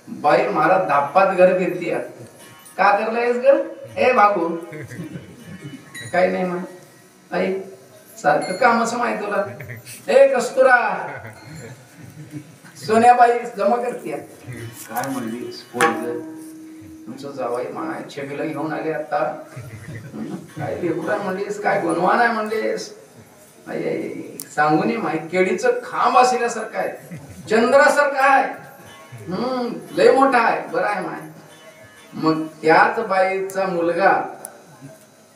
Speaker 1: बाई महाराज धापात घर फिरती, का करलायस ग? ए बाबू काही नाही मग आई सारखं कामच माहिती तुला. ए कस्तुरा, सोन्याबाई जमा करते. काय म्हणली तुमचं जावाई माय छबीला घेऊन आले आता. काय लेकरा म्हणलीस, काय गुणवान आहे म्हणलीस. सांगून माहिती केळीचं खांब असल्यासारखं आहे, चंद्रासारखं आहे, लय मोठा आहे. बरं आहे माय. मग त्याच बाईचा मुलगा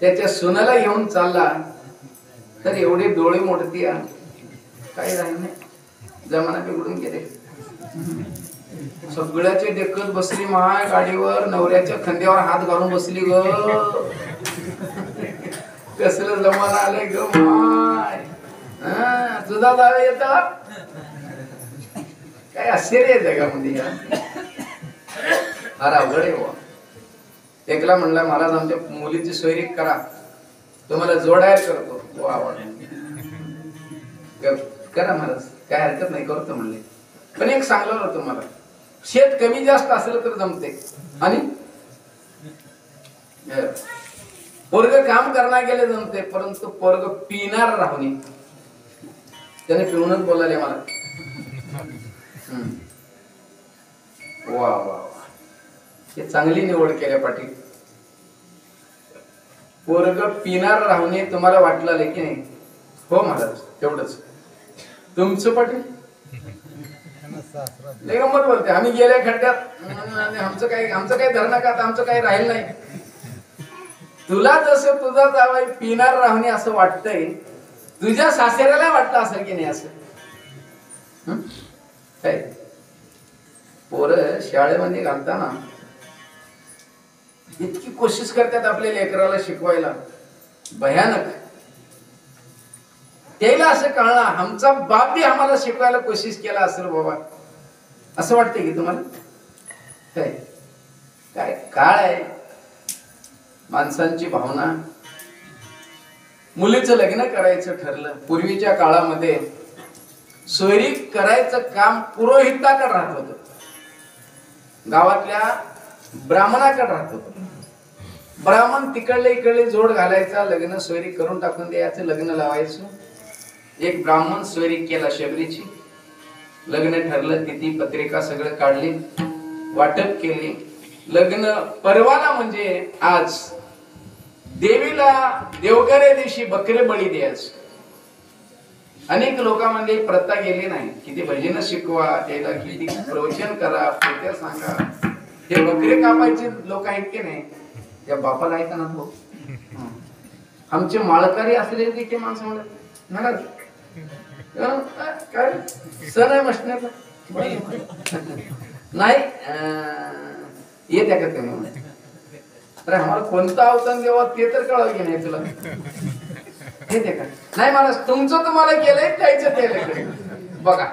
Speaker 1: त्याच्या सुनाला घेऊन चालला तर एवढे डोळे मोडती, काही राहील नाही. जमाना बिघडून गेले. सगळ्याचे देखत बसली माय गाडीवर, नवऱ्याच्या खांद्यावर हात घालून बसली ग. कसलं जमाना आलंय ग माय. तुझा जावे येता काय आश्चर्य आहे जगामध्ये. फार अवघड आहे बुवा. एकला म्हणला महाराज आमच्या मुलीची सोयरी करा, तुम्हाला जोडायर करतो. वा वा करा महाराज, काय हरकत नाही, करतो म्हणले. पण एक सांगलं होतं तुम्हाला, शेत कमी जास्त असलं तर जमते आणि पोरग काम करणार गेले जमते, परंतु पोरग पिणार राहून त्याने पिऊनच बोलायला मला. वा वा वा, हे चांगली निवड केल्या पाटील. पोरग पिणार राहून तुम्हाला वाटलं की नाही? हो महाराज तेवढंच. तुमचं पाटील लय गंमत बोलते. आम्ही गेल्या खड्ड्यात, आमचं काही धरणं का, आमचं काही राहील नाही. तुला जसं तुझा जावई पिणार राहणे असं वाटतंय, तुझ्या सासऱ्याला वाटतं असेल की नाही असं? काय पोरं शाळेमध्ये घालताना इतकी कोशिश करतात आपल्या लेकराला शिकवायला, भयानक. त्याला असं कळलं आमचा बाप बी आम्हाला शिकवायला कोशिश केला असेल बाबा, असं वाटतंय की तुम्हाला? काय काय काळ आहे, माणसांची भावना. मुलीचं लग्न करायचं ठरलं, पूर्वीच्या काळामध्ये सोयरी करायचं काम पुरोहिताकडे राहत होतं, गावातल्या ब्राह्मणाकडे राहत होतं. ब्राह्मण तिकडले इकडले जोड घालायचा, लग्न सोयरी करून टाकून द्यायचं, लग्न लावायचं. एक ब्राह्मण सोयरी केला शबरीची, लग्न ठरलं, तिथी पत्रिका सगळं काढली, वाटप केली. लग्न परवाला म्हणजे आज देवीला देवकऱ्या दिवशी बकरे बळी द्यायचं. अनेक लोकांमध्ये प्रथा गेली नाही. किती भजन शिकवा, त्याला किती प्रवचन करा, पोत्या सांगा. हे बकरे कापायचे लोक आहेत की नाही, त्या बापाला ऐका ना भाऊ. आमचे माळकारी असलेले देखील माणसं म्हणत महाराज काय सण आहे मशण्याचा नाही येत्या का तुम्ही? अरे आम्हाला कोणता अवतार देवा ते तर कळव की नाही तुला? येते का नाही महाराज, तुमचं तुम्हाला केलंय कायचं केलंय बघा.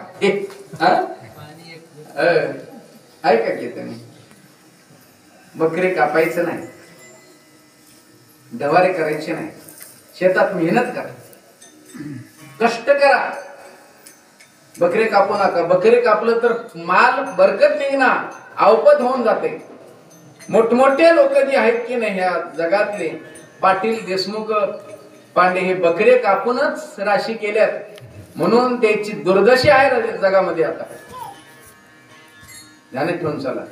Speaker 1: ऐका की तुम्ही, बकरे कापायचं नाही, डवारे करायचे नाही, शेतात मेहनत करा, कष्ट करा, बकरे कापू नका. बकरे कापलं तर माल बरकत निघणार, अवपत होऊन जाते. मोठमोठे लोक जे आहेत की नाही ह्या जगातले, पाटील देशमुख पांडे, हे बकरे कापूनच राशी केल्यात, म्हणून त्याची दुर्दशा आहे जगामध्ये. आता ध्यानात ठेवून चला,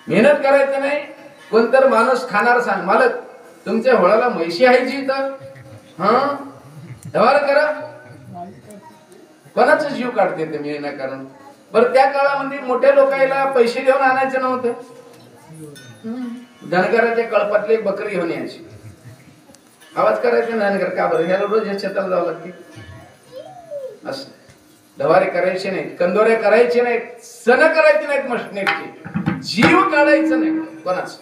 Speaker 1: मेहनत करायचं नाही. कोणतर माणूस खाणार सांग, मालक तुमच्या होळाला म्हैशी आहे जी तर व्यवहार करा. कोणाचा जीव काढते ते मी नाही कारण. बरं त्या काळामध्ये मोठ्या लोकांना पैसे घेऊन आणायचं नव्हतं, धनगराच्या कळपातली बकरी घेऊन यायची, आवाज करायचा धनगर. का बरं? ह्याला रोज ह्या शेताला जावं लागते. असं डवारे करायचे नाहीत, कंदोरे करायचे नाहीत, सण करायचे नाहीत, मशनेचे जीव काढायचं नाही कोणाच.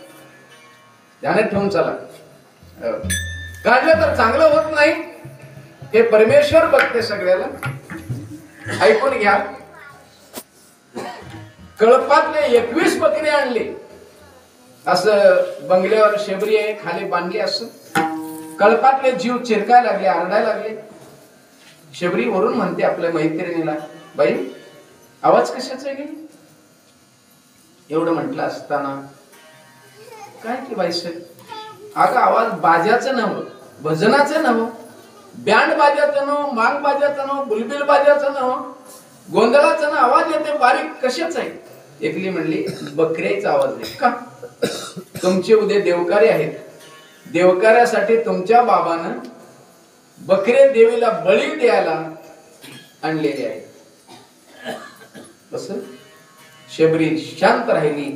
Speaker 1: ध्यानात ठेवून चला. काढलं तर चांगलं होत नाही, हे परमेश्वर बघते सगळ्याला. ऐकून घ्या. कळपातले 21 बकरी आणले, असं बंगल्यावर शेबरी आहे खाली बांधली, असं कळपातले जीव चिरकायला लागले, आरडायला लागले. शेबरी वरून म्हणते आपल्या मैत्रिणीला, बाई आवाज कशाचा आहे? एवढं म्हटलं असताना काय की बाई सर, अगं आवाज बाजाचं नव्हतं, भजनाचं नव्हतं, बँड बाजाचं नव्हतं, मांग बाजाचं नव्हतं, बुलबिल बाजाचं नव्हतं, गोंधळाचा आवाज येते बारीक, कशाच आहे? एकली म्हणली बकऱ्याचा आवाज आहे. का? तुमचे उद्या देवकार्य आहेत, देवकार्यासाठी तुमच्या बाबानं बकरे देवीला बळी द्यायला आणलेले आहे. बस शेबरी शांत राहिली,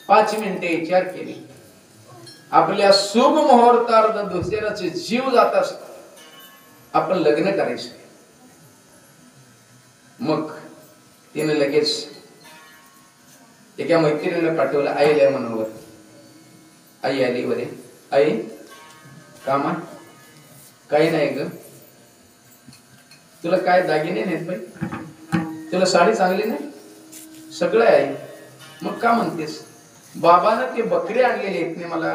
Speaker 1: 5 मिनिटे विचार केली. आपल्या शुभ मुहूर्तार्थ दुसऱ्याचे जीव जात असत, आपण लग्न करायचं. मग तिने लगेच एका मैत्रिणीला पाठवलं, आईला मनोवर. आई आली वरे. आई कामा काही नाही ग, तुला काय दागिने नाहीत बाई, तुला साडी चांगली नाही, सगळं आहे. मग का म्हणतेस? बाबानं ते बकरी आणलेले आहेत ने मला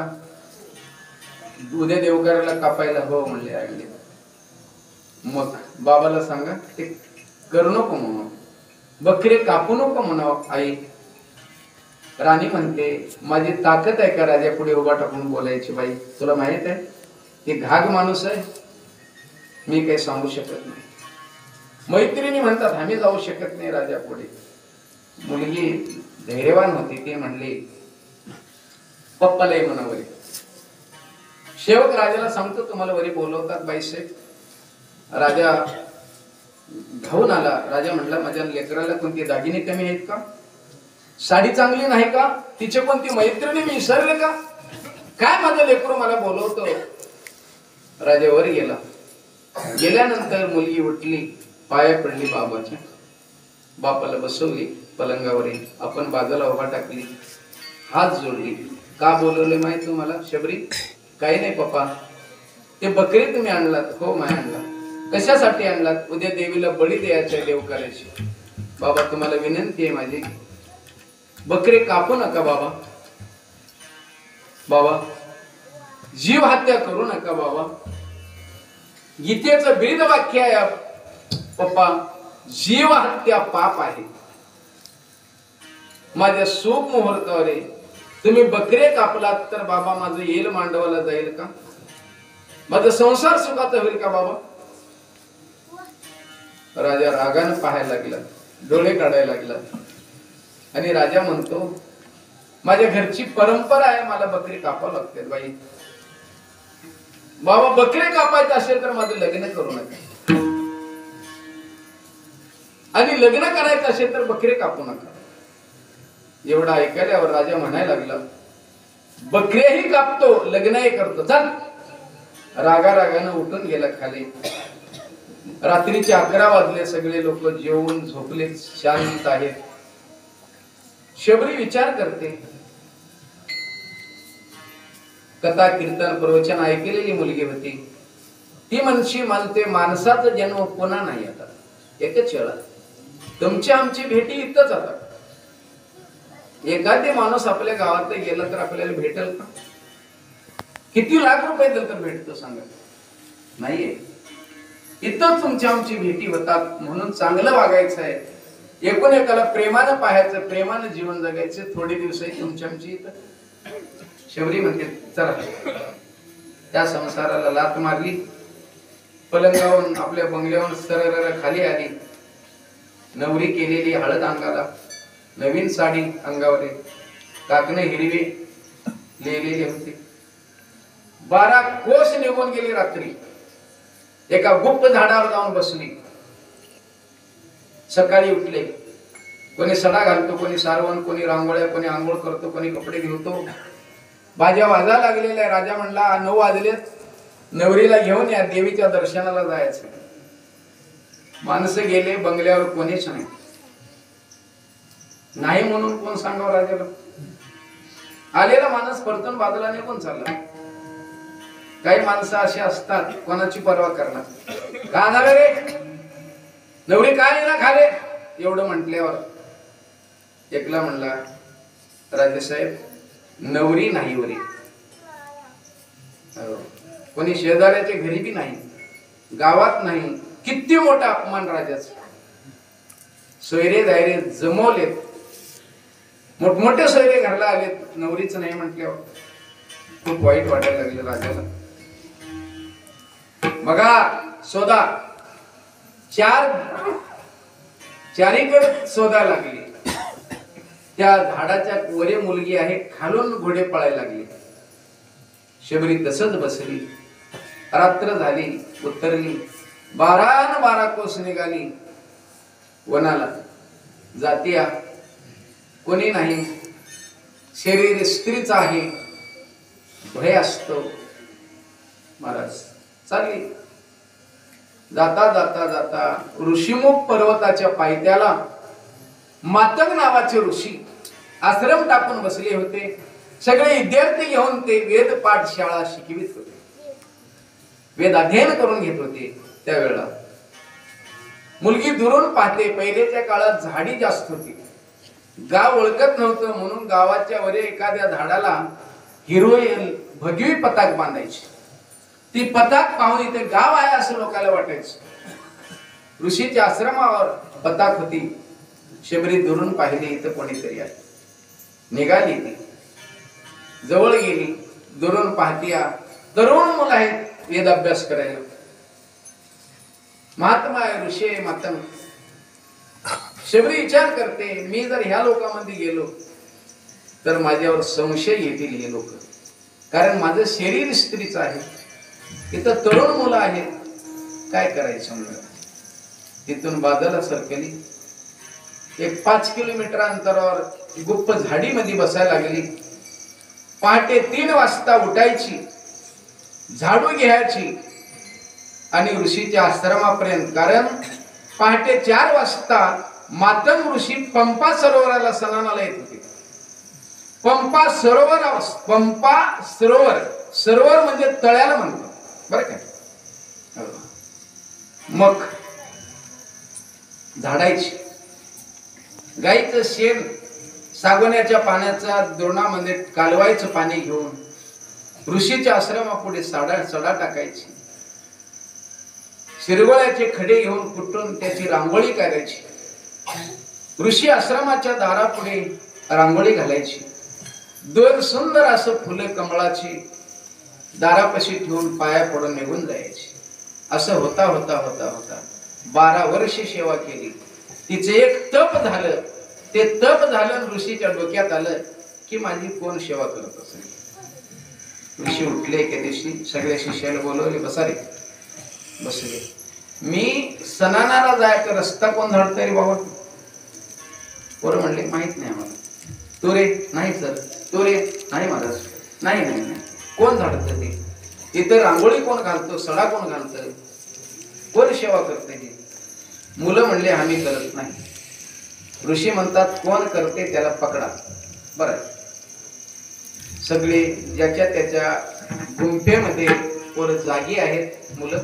Speaker 1: उद्या देवघराला कापायला. हो म्हणले आणले. मग बाबाला सांगा ते करू नको म्हणून, बकरे कापू नको म्हणावं. आई राणी म्हणते, माझी ताकद आहे का राजा पुढे उभा टाकून बोलायची? बाई तुला माहित आहे ते घाग माणूस आहे, मी काही सांगू शकत नाही. मैत्रिणी म्हणतात आम्ही जाऊ शकत नाही राजा पुढे. मुलगी धैर्यवान होती, ती म्हणली पप्पालाही म्हणा वरी. शेवट राजाला सांगतो तुम्हाला वरी बोलवतात बाईसाहेब. राजा धावून आला. राजा म्हटला माझ्या लेकराला कोणती दागिने कमी आहेत का, साडी चांगली नाही का, तिचे कोणती मैत्रिणी मी विसरले का, काय माझं लेकरू मला बोलवतो. राजा वर गेला. गेल्यानंतर मुलगी उठली, पाया पडली बाबाच्या. बापाला बसवली पलंगावरील, आपण बाजूला उभा टाकली, हात जोडली. का बोलवले माहिती तुम्हाला शबरी? काही नाही पप्पा, ते बकरी तुम्ही आणलात. हो माय आणला. कशासाठी आणलात? उद्या देवीला बळी द्यायच्या देवकार्याची. बाबा तुम्हाला विनंती आहे माझी, बकरे कापू नका बाबा. बाबा जीव हत्या करू नका बाबा. गीतेचं ब्रीद वाक्य आहे पप्पा, जीव हत्या पाप आहे. माझ्या सुख मुहूर्तावर तुम्ही बकरे कापलात तर बाबा माझं येल मांडवाला जाईल का, माझा संसार सुखाचा होईल का बाबा? राजा रागानं पाहायला लागला, डोळे काढायला लागला. आणि राजा म्हणतो माझ्या घरची परंपरा आहे, मला बकरी कापावं लागते. बाई बाबा बकरे कापायचं असेल तर माझं लग्न करू नका, आणि लग्न करायचं असेल तर बकरे कापू नका. एवढा ऐकल्यावर राजा म्हणायला लागला बकरेही कापतो लग्नही करतो, चल. रागा रागानं उठून गेला खाली. रात्रीचे 11 वाजले, सगळे लोक जेवून झोपले, शांत आहेत. शबरी विचार करते, कथा कीर्तन प्रवचन ऐकलेली मुलगी होती. ती म्हणते माणसाचा जन्म पुन्हा नाही आता, एकच वेळा. तुमची आमची भेटी इथंच आता. एखादी माणूस आपल्या गावात गेला तर आपल्याला भेटेल का? किती लाख रुपये दिले तर भेटतो सांगा? नाहीये. इथंच तुमच्या आमची भेटी होतात. म्हणून चांगलं वागायचं आहे, एकूण एकाला प्रेमानं पाहायचं, प्रेमानं जीवन जगायचं. थोडे दिवस तुमच्या आमची इथं. शबरी म्हणते चला. त्या संसाराला लात मारली, पलंगावरून आपल्या बंगल्यावरून सरळ खाली आली. नवरी केलेली हळद अंगाला, नवीन साडी अंगावर, काकणे हिरवी लिहिलेली होती. 12 कोस निघून गेली. रात्री एका गुप्त झाडावर जाऊन बसली. सकाळी उठले, कोणी सडा घालतो, कोणी सारवण, कोणी रांगोळ्या, कोणी आंघोळ करतो, कोणी कपडे घेतो. बाजा वाजा लागलेला आहे. राजा म्हणला 9 वाजलेत, नवरीला घेऊन या, देवीच्या दर्शनाला जायचं. माणसं गेले, बंगल्यावर कोणीच नाही. नाही म्हणून कोण सांगावं राजाला? आलेला माणूस परतून बाजूला निघून चालला. काही माणसं अशी असतात, कोणाची पर्वा करणार. का झालं रे, नवरी काय ना खाले? एवढं म्हटल्यावर एकला म्हणला राजेसाहेब नवरी नाही वरी. कोणी शेजाऱ्याच्या घरी बी नाही, गावात नाही. किती मोठा अपमान राजाचा. सोयरे दायरे जमवलेत, मोठमोठे सोयरे घरला आलेत, नवरीच नाही म्हटल्यावर खूप वाईट वाटायला लागलं राजाला. बघा शोधा, चारीकडे शोधा लागली. त्या झाडाच्या वरे मुलगी आहे, खालून घोडे पळायला लागले. शबरी तसंच बसली. रात्र झाली, उतरली. 12 कोस निघाली वनाला. जातीया कोणी नाही, शरीर स्त्रीच आहे, भय असतो. महाराज चालली. जाता जाता जाता ऋषीमुख पर्वताच्या पायथ्याला मातंग नावाचे ऋषी आश्रम टाकून बसले होते. सगळे विद्यार्थी घेऊन ते वेद पाठशाळा शिकवित होते, वेद अध्ययन करून घेत होते. त्यावेळेला मुलगी दुरून पाहते. पहिलेच्या काळात झाडी जास्त होती, गाव ओळखत नव्हतं, म्हणून गावाच्या वर एखाद्या झाडाला हिरवं भगवी पताक बांधायची. ती पताक पाहून इथे गाव आहे असं लोकांना वाटायचं. ऋषीच्या आश्रमावर पताक होती. शबरी दुरून पाहिली, इथं कोणीतरी आहे. निघाली, ती जवळ गेली. दुरून पाहत्या तरुण मुलं आहेत वेद अभ्यास करायला. महात्मा आहे, ऋषी आहे, मातंग. शबरी विचार करते, मी जर ह्या लोकांमध्ये गेलो तर माझ्यावर संशय येतील हे लोक, कारण माझं शरीर स्त्रीचं आहे, इथं तरुण मुलं आहेत, काय करायचं म्हणून तिथून बाजूला सरकली. एक 5 किलोमीटर अंतरावर गुप्त झाडीमध्ये बसायला लागली. पहाटे 3 वाजता उठायची, झाडू घ्यायची आणि ऋषीच्या आश्रमापर्यंत, कारण पहाटे 4 वाजता मातंग ऋषी पंपा सरोवराला स्नानाला येत होते. पंपा सरोवर, सरोवर म्हणजे तळ्याला म्हणतो बरं का. मग झाडायची, गाईचं शेण सागवण्याच्या पाण्याचा द्रोणामध्ये कालवायचं पाणी घेऊन ऋषीच्या आश्रमापुढे सडा टाकायची. शिरगोळ्याचे खडे घेऊन कुटून त्याची रांगोळी करायची. ऋषी आश्रमाच्या दारापुढे रांगोळी घालायची. 2 सुंदर असं फुलं कमळाची दारापाशी ठेवून पाया पडून निघून जायची. असं होता होता होता होता 12 वर्ष सेवा केली. तिचे एक तप झालं. ते तप झालं, ऋषीच्या डोक्यात आलं की माझी कोण सेवा करत असेल. ऋषी उठले एके दिवशी, सगळ्या शिष्याला बोलवले, बसा रे. बसले. मी सनानाला जायचा रस्ता कोण झाडतंय रे बाबा? पोरं म्हणले माहित नाही आम्हाला. तू रे? नाही सर. तू रे? नाही महाराज. नाही नाही नाही. कोण झाडतं ते? इथं रांगोळी कोण घालतो, सडा कोण घालतं, कोण सेवा करते? हे मुलं म्हणले आम्ही करत नाही. ऋषी म्हणतात कोण करते त्याला पकडा. बरं, सगळे ज्याच्या त्याच्या गुंफेमध्ये पोरं जागी आहेत मुलं.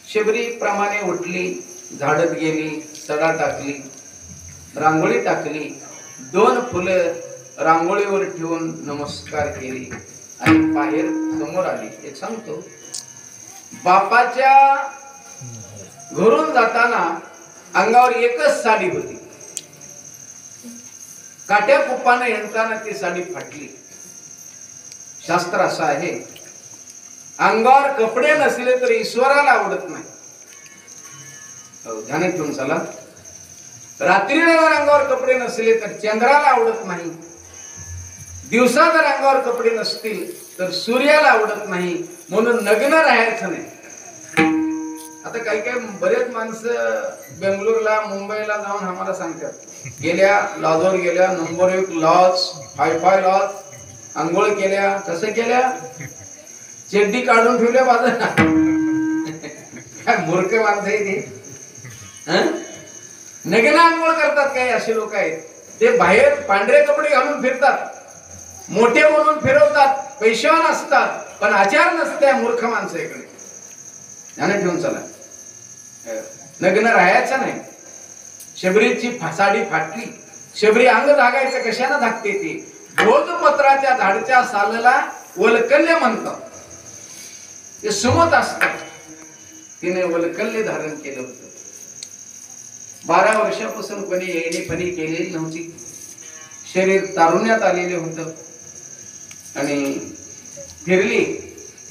Speaker 1: शबरी प्रमाणे उठली, झाडत गेली, सडा टाकली, रांगोळी टाकली. 2 फुलं रांगोळीवर ठेवून नमस्कार केली आणि बाहेर समोर आली. एक सांगतो, बापाच्या घरून जाताना अंगावर एकच साडी होती. काट्या कुप्पाने येताना ती साडी फाटली. शास्त्र असं आहे, अंगावर कपडे नसले तर ईश्वराला आवडत नाही. ध्यानात ठेवून चला. रात्रीला जर अंगावर कपडे नसले तर चंद्राला आवडत नाही. दिवसा जर अंगावर कपडे नसतील तर सूर्याला आवडत नाही. म्हणून नग्न राहायचं नाही. आता काही काही बरेच माणसं बेंगलोरला, मुंबईला जाऊन आम्हाला सांगतात, गेल्या लॉजवर गेल्या, नंबर 1 लॉज, हायफाय लॉज, आंघोळ केल्या. कसं केल्या? चड्डी काढून ठेवल्या बाजूला. काय मूर्ख माणसं आहे ते. नग्न आंघोळ करतात काही असे लोक आहेत. ते बाहेर पांढरे कपडे घालून फिरतात, मोठे म्हणून फिरवतात, पैशावान असतात, पण आचार नसते. मूर्ख माणसं इकडे. ध्यानात ठेवून चला. नग्न राहायचं नाही. शबरीची साडी फाटली. शबरी अंग झागायचं कशाने झाकते ती? भोजपत्राच्या झाडच्या सालाला वलकल्य म्हणतात. ते सुमत असतात. तिने वलकल्य धारण केलं होतं. 12 वर्षापासून कोणी येणेपणी केलेली नव्हती. शरीर तारुण्यात आलेले होतं. आणि फिरली.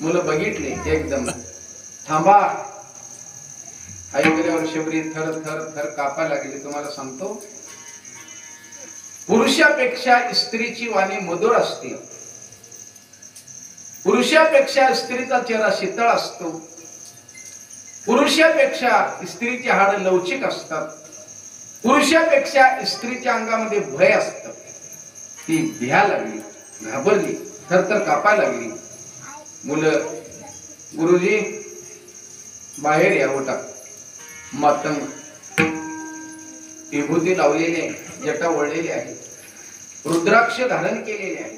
Speaker 1: मुलं बघितले एकदम थांबा. ऐकल्यावर शबरी थर थर थर कापा लागली. तुम्हाला सांगतो, पुरुषापेक्षा स्त्रीची वाणी मधुर असते. पुरुषापेक्षा स्त्रीचा चेहरा शीतळ असतो. पुरुषापेक्षा स्त्रीचे हाड लवचिक असतात. पुरुषापेक्षा स्त्रीच्या अंगामध्ये भय असतं. ती भ्या लागली, घाबरली, थरथर कापायला लागली. मुलं, गुरुजी बाहेर या, उठा. मातंग विभूती लावलेले, जटा वळलेली आहे. रुद्राक्ष धारण केलेले आहे,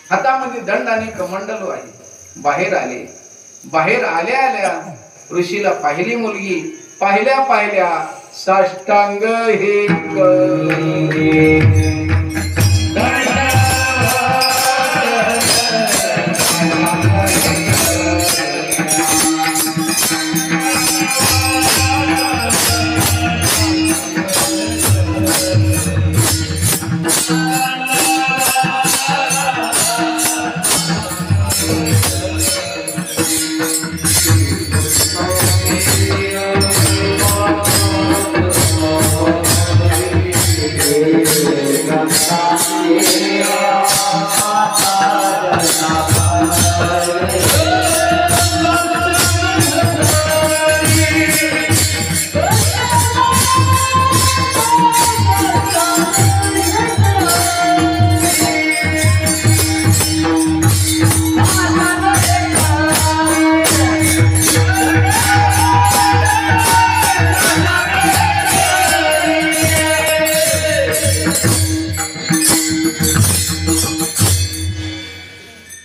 Speaker 1: हातामध्ये दंड आणि कमंडलू आहे. बाहेर आल्या आल्या ऋषीला पाहिली मुलगी, पाहिल्या पाहिल्या साष्टांग हे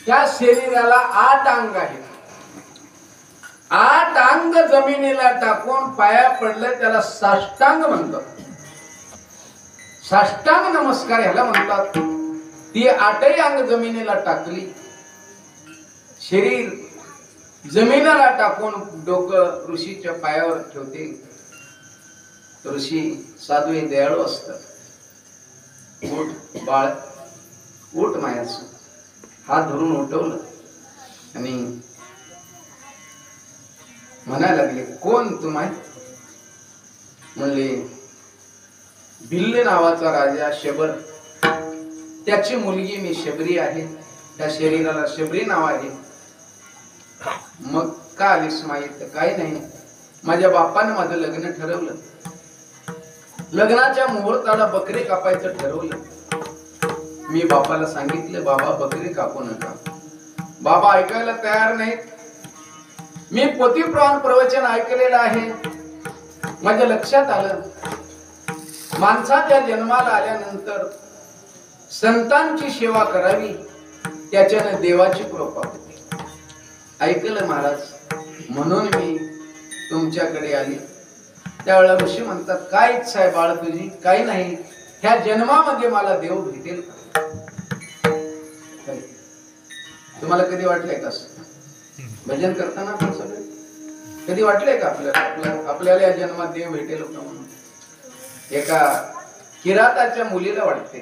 Speaker 1: त्या शरीराला 8 अंग आहेत. 8 अंग जमिनीला टाकून पाया पडले त्याला साष्टांग म्हणतात. साष्टांग नमस्कार ह्याला म्हणतात. ती 8ही अंग जमिनीला टाकली, शरीर जमिनीला टाकून डोकं ऋषीच्या पायावर ठेवते. ऋषी साधू दयाळू असतात. उठ बाळ, उठ मायाचं. हात धरून उठवलं आणि म्हणायला लागले, कोण तू माय? म्हणले, भिल्ल नावाचा राजा शबर, त्याची मुलगी मी शबरी आहे. त्या शरीराला शबरी नाव आहे. मग का आलीस माई? तर काही नाही, माझ्या बापाने माझं लग्न ठरवलं. लग्नाच्या मुहूर्ताला बकरी कापायचं ठरवलं. मी बापाला सांगितलं, बाबा बकरी कापू नका. बाबा ऐकायला तयार नाहीत. मी पोथी पुराण प्रवचन ऐकलेलं आहे. माझ्या लक्षात आलं, माणसाच्या जन्माला आल्यानंतर संतांची सेवा करावी, त्याच्याने देवाची कृपा होते. ऐकलं महाराज, म्हणून मी तुमच्याकडे आले. त्यावेळेला ऋषी म्हणतात, काय इच्छा आहे बाळ तुझी? काही नाही, ह्या जन्मामध्ये मला देव भेटेल का? तुम्हाला कधी वाटलंय का भजन करताना आपण सगळे कधी वाटलंय का आपल्याला या जन्मात देव भेटेल का म्हणून? एका किराताच्या मुलीला वाटते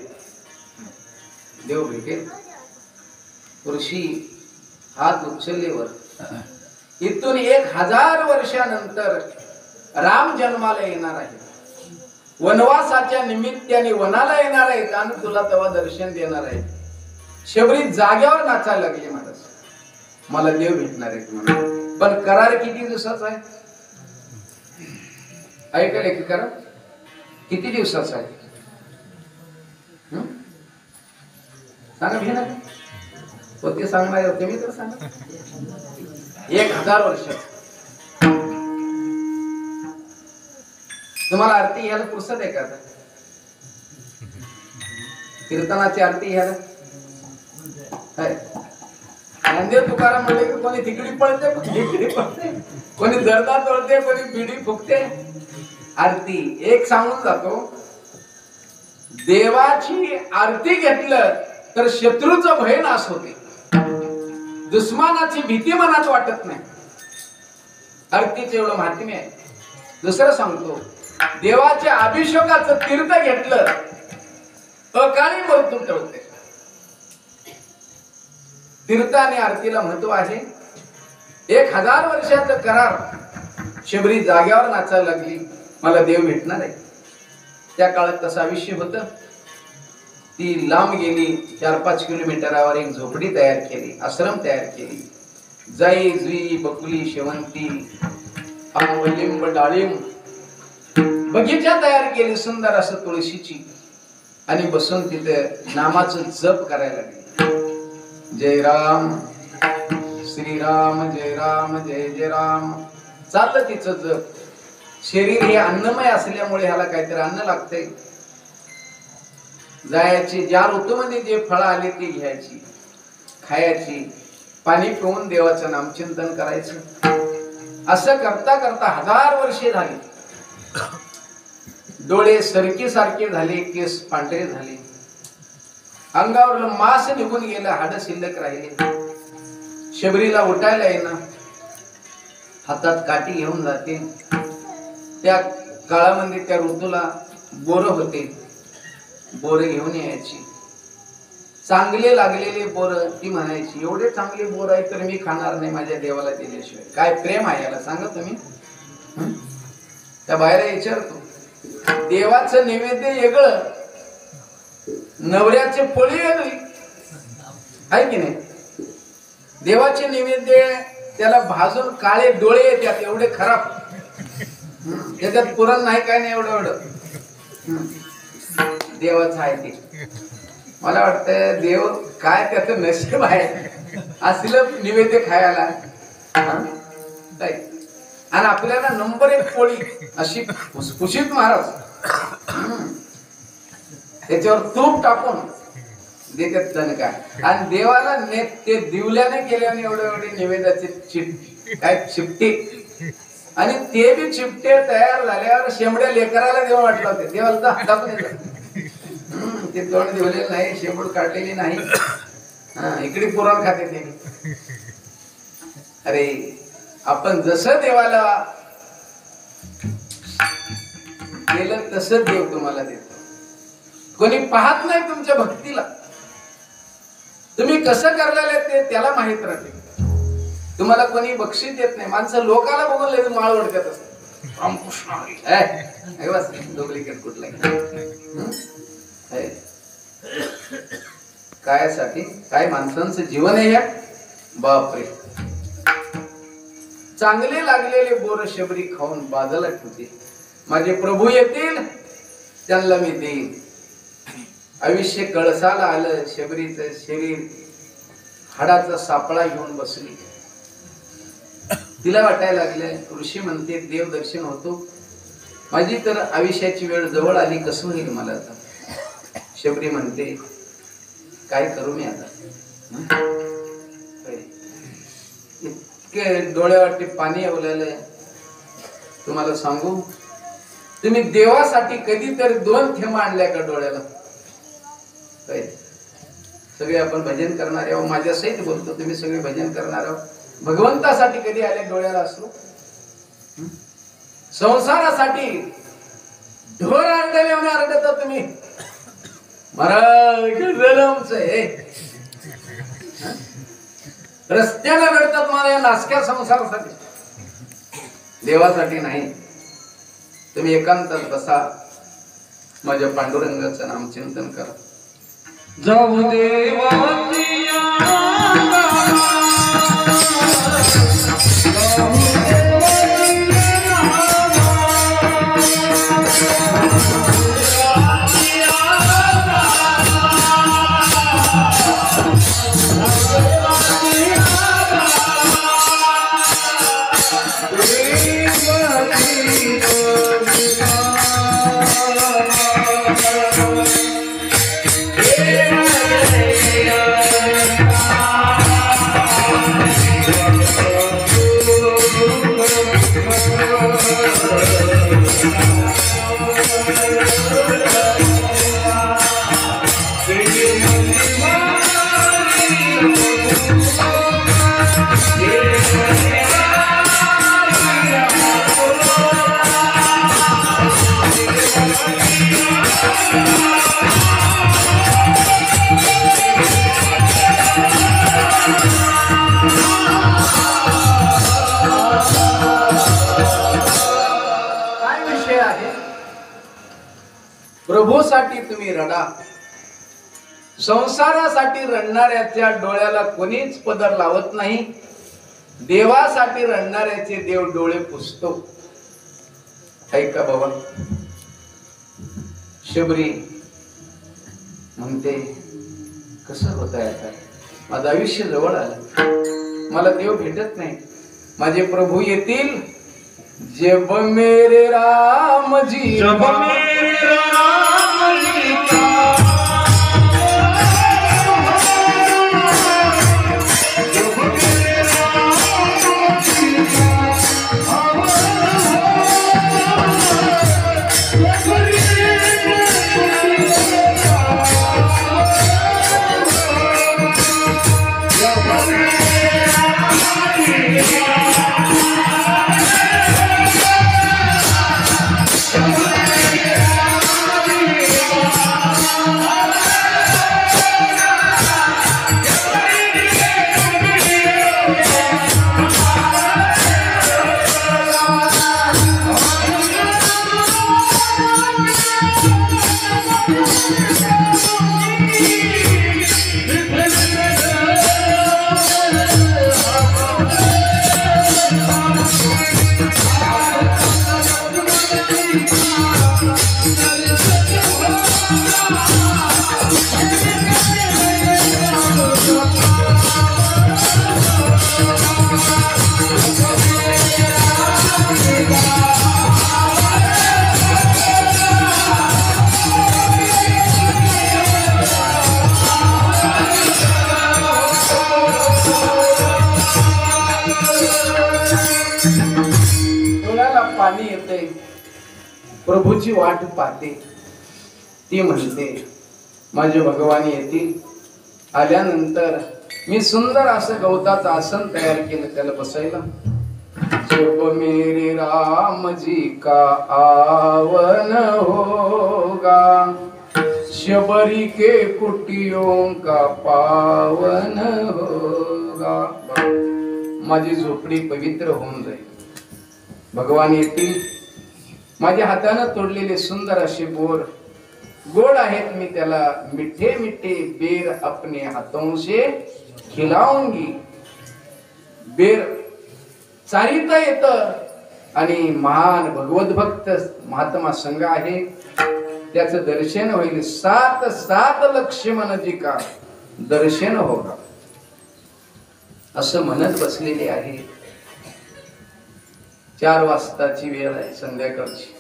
Speaker 1: देव भेटेल. ऋषी हात उचललेवर इथून 1000 वर्षानंतर राम जन्माला येणार आहे. वनवासाच्या निमित्ताने वनाला येणार आहेत आणि तुला तेव्हा दर्शन देणार आहे. शबरी जाग्यावर नाचायला लागली, महाराज मला देव भेटणार आहे म्हणून. पण करार किती दिवसाचा आहे? ऐकले की करार किती दिवसाचा आहे? सांगा भेना, होते सांगणार होते मी तर सांगा. 1000 वर्षाचा. तुम्हाला आरती घ्यायला पुरसत आहे का? कीर्तनाची आरती घ्यायला नामदेव तुकाराम म्हणले की कोणी तिकडी पळते, कोणी इकडे पळते, कोणी जर्दा तोडते, कोणी बिडी फुकते. आरती एक सांगून जातो, देवाची आरती घेतलं तर शत्रूचा भय नाश होते, दुश्मनाची भीती मनात वाटत नाही. आरतीचं एवढं महात्म्य आहे. दुसरं सांगतो, देवाच्या अभिषेकाचं तीर्थ घेतलं अकाली मृत्यू टळते. तीर्थ आणि आरतीला महत्व आहे. 1000 वर्षाचा करार. शबरी जाग्यावर नाचायला लागली, मला देव भेटणार आहे. त्या काळात तसं आयुष्य होतं. ती लांब गेली, 4-5 किलोमीटरावर एक झोपडी तयार केली, आश्रम तयार केली. जाई जुई बकुली शेवंती आंबलिंब डाळिंब बगीचा तयार केली, सुंदर असं तुळशीची. आणि बसून तिथे नामाचं जप करायला लागली. जय राम श्रीराम, जय राम जय जय राम. चाललं तिचं जप. शरीर हे अन्नमय असल्यामुळे ह्याला काहीतरी अन्न लागतंय. जायची, ज्या ऋतूमध्ये जे फळ आले ते घ्यायची, खायची, पाणी पिऊन देवाचं नामचिंतन करायचं. असं करता करता 1000 वर्षे झाली. डोळे सरकी सारखे झाले, केस पांढरे झाले, अंगावर मांस निघून गेलं, हाड शिल्लक राहिले. शबरीला उठायला येईना, हातात काठी घेऊन जाते. त्या काळामध्ये त्या ऋतूला बोर होते, बोर घेऊन यायची. चांगले लागलेले बोर ती म्हणायची, एवढे चांगले बोर आहे तर मी खाणार नाही माझ्या देवाला दिल्याशिवाय. काय प्रेम आहे याला सांगा तुम्ही. त्या बाहेर विचारतो, देवाचं नैवेद्य वेगळं, नवऱ्याचे पोळी वेगळी आहे की नाही. देवाचे नैवेद्य त्याला भाजून काळे डोळे येतात, एवढे खराब, त्याच्यात पुरण नाही, काय नाही, एवढं एवढं देवाचं आहे ते. मला वाटतं देव काय त्याचं नशीब आहे असलं नैवेद्य खायला. आणि आपल्याला नंबर 1 पोळी अशी खुसखुशीत महाराज, त्याच्यावर तूप टाकून देतात दणका. आणि देवाला ते दिवल्याने केल्याने एवढे एवढे नैवेद्याचे काय चिपटे, आणि ते बी चिपटे तयार झाल्यावर शेंबड्या लेकराला देव वाटलं होते. देवाला टाकून ते तोंड दिवलेलं नाही, शेंबूड काढलेली नाही, इकडे पुरण खाते ते. अरे आपण जसं देवाला केलं तसं देव तुम्हाला देतो. कोणी पाहत नाही तुमच्या भक्तीला, तुम्ही कसं करलेले ते त्याला माहित राहते. तुम्हाला कोणी बक्षीस देत नाही. माणसं लोकाला बघून लगेच माळ ओढकत असतात, रामकृष्ण डुप्लिकेट कुठला कायसाठी, काय माणसांचं जीवन आहे या. बापरे, चांगले लागलेले बोर शबरी खाऊन बाजूला ठेवते. माझे प्रभू येतील त्यांना मी देईन. आयुष्य कळसाला आलं, शबरीचं शरीर हाडाचा सापळा घेऊन बसली. तिला वाटायला लागलं, ऋषी म्हणते देव दर्शन होतो, माझी तर आयुष्याची वेळ जवळ आली, कसं होईल मला आता. शबरी म्हणते काय करू मी आता. इतके डोळ्यावरती पाणी येवलेलं, तुम्हाला सांगू, तुम्ही देवासाठी कधीतरी 2 थेंब आणल्या का डोळ्याला. सगळे आपण भजन करणारे आहोत, माझ्या सहित बोलतो, तुम्ही सगळे भजन करणार आहोत. भगवंतासाठी कधी आले डोळ्याला असलो. संसारासाठी ढोर आरडले आरडता तुम्ही, महाराज रस्त्याने रडतात मला या नासक्या संसारासाठी, देवासाठी नाही. तुम्ही एकांतात बसा, माझ्या पांडुरंगाचं नाम चिंतन करा. जाऊ देवाची प्रभूसाठी तुम्ही रडा. संसारासाठी रडणाऱ्याच्या डोळ्याला कोणीच पदर लावत नाही. देवासाठी रडणाऱ्याचे देव डोळे पुसतो. ऐका बाबा, शबरी म्हणते कसं होत आहे आता, माझं आयुष्य जवळ आलं, मला देव भेटत नाही. माझे प्रभू येतील जब मेरे राम जी, जब मेरे राम जी का म्हणते, प्रभूची वाट पाहते. ती म्हणते माझे भगवान येतील. आल्यानंतर मी सुंदर असं गवताचं आसन तयार केलं त्याला बसायला. जब मेरे राम जी का आवन होगा, शबरी के कुटियों का पावन होगा. माझी झोपडी पवित्र होऊन जाईल. भगवान येतील. माझ्या हाताने तोडलेले सुंदर असे बोर गोड आहेत, मी त्याला मिठे मिठे बेर अपने हाथों से खिलाऊंगी. बेर चारिता येत आणि महान भगवत भक्त महात्मा संघ आहे, त्याचं दर्शन होईल. 7 लक्ष्मण जी का दर्शन होगा असं म्हणत बसलेले आहे. 4 वाजताची वेळ आहे, संध्याकाळची.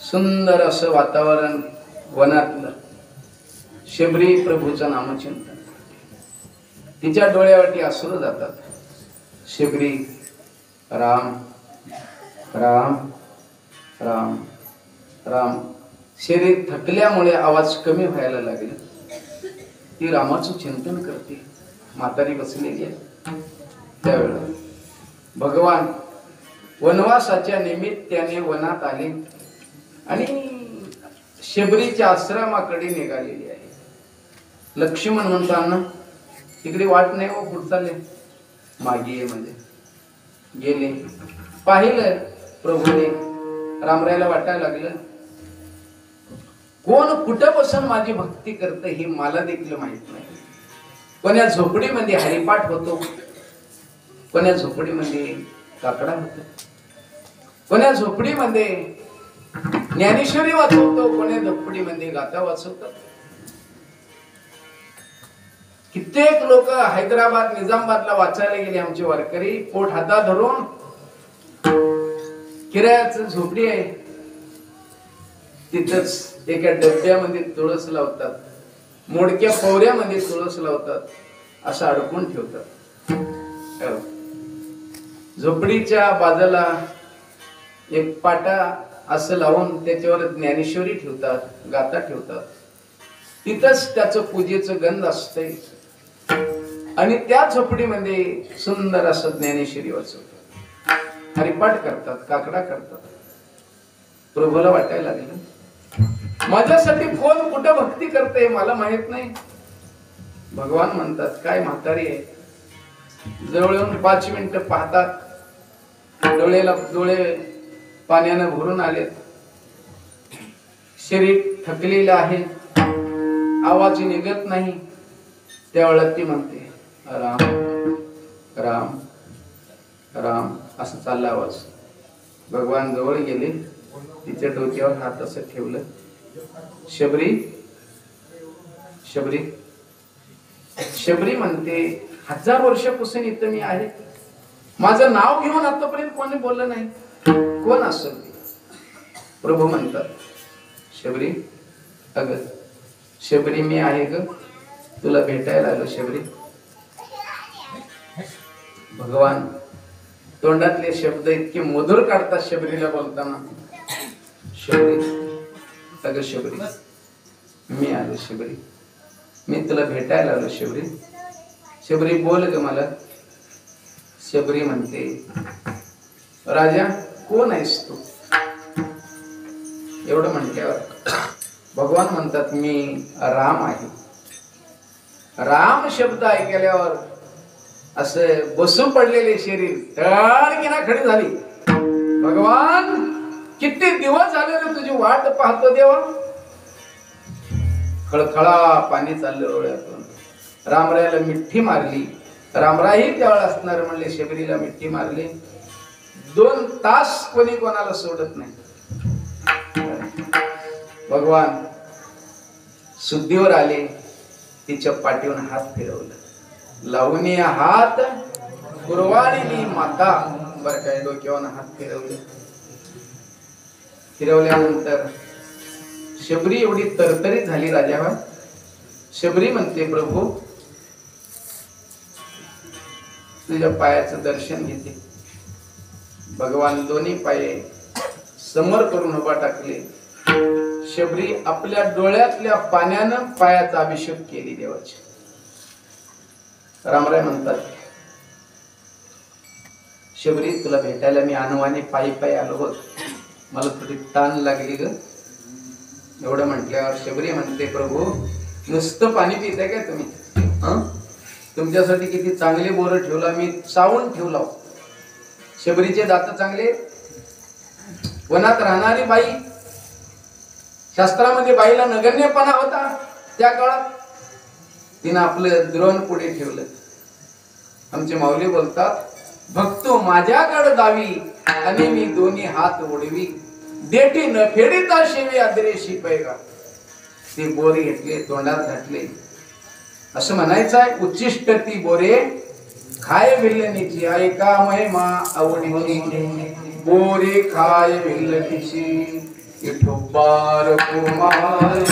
Speaker 1: सुंदर असं वातावरण वनातलं. शबरी प्रभूचं नामचिंतन. तिच्या डोळ्यावरती अश्रू जातात. शबरी राम राम राम राम. शरीर थकल्यामुळे आवाज कमी व्हायला लागला. ती रामाचं चिंतन करते. म्हातारी बसलेली आहे. त्यावेळेला भगवान वनवासाच्या निमित्ताने वनात आले आणि शबरीच्या आश्रमाकडे निघालेली आहे. लक्ष्मण म्हणताना तिकडे वाट नाही हो, पुढे चालले. मागे ये म्हणजे गेले. पाहिलं प्रभूने. रामरायला वाटायला लागलं कोण कुठं बसून माझी भक्ती करतं हे मला देखील माहित नाही. कोण्या झोपडीमध्ये हरिपाठ होतो, कोण्या झोपडीमध्ये काकडा होतो, कोण्या झोपडीमध्ये ज्ञानेश्वरी वाचवतो, कोण्या झोपडीमध्ये गाथा वाचवतात. कित्येक लोक हैदराबाद निजामाबादला वाचायला गेले. आमचे वारकरी पोट हातात धरून, किरायाचं झोपडी आहे तिथंच एका डब्यामध्ये तुळस लावतात, मोडक्या पवऱ्यामध्ये तुळस लावतात, असं अडकून ठेवतात. झोपडीच्या बाजूला एक पाटा असं लावून त्याच्यावर ज्ञानेश्वरी ठेवतात, गाथा ठेवतात. तिथंच त्याचं पूजेचं गंध असतंय आणि त्या झोपडीमध्ये सुंदर असं ज्ञानेश्वरी वाचवतात, हरिपाठ करतात, काकडा करतात. प्रभूला वाटायला लागलं माझ्यासाठी कोण कुठं भक्ती करते मला माहित नाही. भगवान म्हणतात काय म्हातारी आहे. जवळ येऊन 5 मिनिटं पाहतात. डोळे पाण्यानं भरून आलेत. शरीर थकलेलं आहे, आवाज निघत नाही. त्यावेळेला ती म्हणते राम राम राम असं चालला आवाज. भगवान जवळ गेले, तिच्या डोक्यावर हात असं ठेवलं. शबरी शबरी शबरी म्हणते 1000 वर्षापासून इथं मी आहे. माझं नाव घेऊन आतापर्यंत कोणी बोललं नाही. कोण असेल ते? प्रभू म्हणतात शबरी अगं शबरी मी आहे ग, तुला भेटायला आलो शबरी. भगवान तोंडातले शब्द इतके मधुर काढतात शबरीला बोलताना. शबरी अगं शबरी मी आलो शबरी, मी तुला भेटायला आलो शबरी. शबरी बोल ग मला. शबरी म्हणते राजा कोण आहेस तू? एवढं म्हटल्यावर भगवान म्हणतात मी राम आहे. राम शब्द ऐकल्यावर असं बसून पडलेले शरीर तडकिना खडी झाली. भगवान किती दिवस झाले रे तुझी वाट पाहतो देवा. खळखळा पाणी चाललं डोळ्यातून. रामरायाला मिठी मारली. रामरायही त्यावेळेला असणार म्हणले शबरीला मिठी मारली. 2 तास कोणी कोणाला सोडत नाही. भगवान शुद्धीवर आले. तिच्या पाठीवर हात फिरवलं. लावणी हात कुरवाडीली माता. बरं काय डोक्यावर हात फिरवले. फिरवल्यानंतर शबरी एवढी तरतरीत झाली राजावर. शबरी म्हणते प्रभू तुझ्या पायाचं दर्शन घेते. भगवान दोन्ही पाये समर करून उभा टाकले. शबरी आपल्या डोळ्यातल्या पाण्यानं पायाचा अभिषेक केली देवाची. रामराय म्हणतात, शबरी तुला भेटायला मी अनवाने पायी पायी आलो बघ, मला थोडी ताण लागली ग. एवढं म्हटल्यावर शबरी म्हणते, प्रभू नुसतं पाणी पिताय काय तुम्ही? तुमच्यासाठी किती चांगले बोरं ठेवला मी, चावून ठेवला. शबरीचे दात चांगले. वनात राहणारी बाई, शास्त्रामध्ये बाईला नगण्यपणा होता त्या काळात, तिनं आपलं द्रोण पुढे ठेवलं. आमचे माऊली बोलतात, भक्तो माझ्याकडे दावी आणि मी दोन्ही हात ओढवी, देठी न फेडीता शेवी आदरेशी पैगा. ते बोरे घेतले, तोंडात घातले. असं म्हणायचं आहे, उच्चिष्ट ती बोरे खाय विल्लनीची, ऐका महिमा आवडी बोरे खाय विल्लनीची, विठोबार कुमार.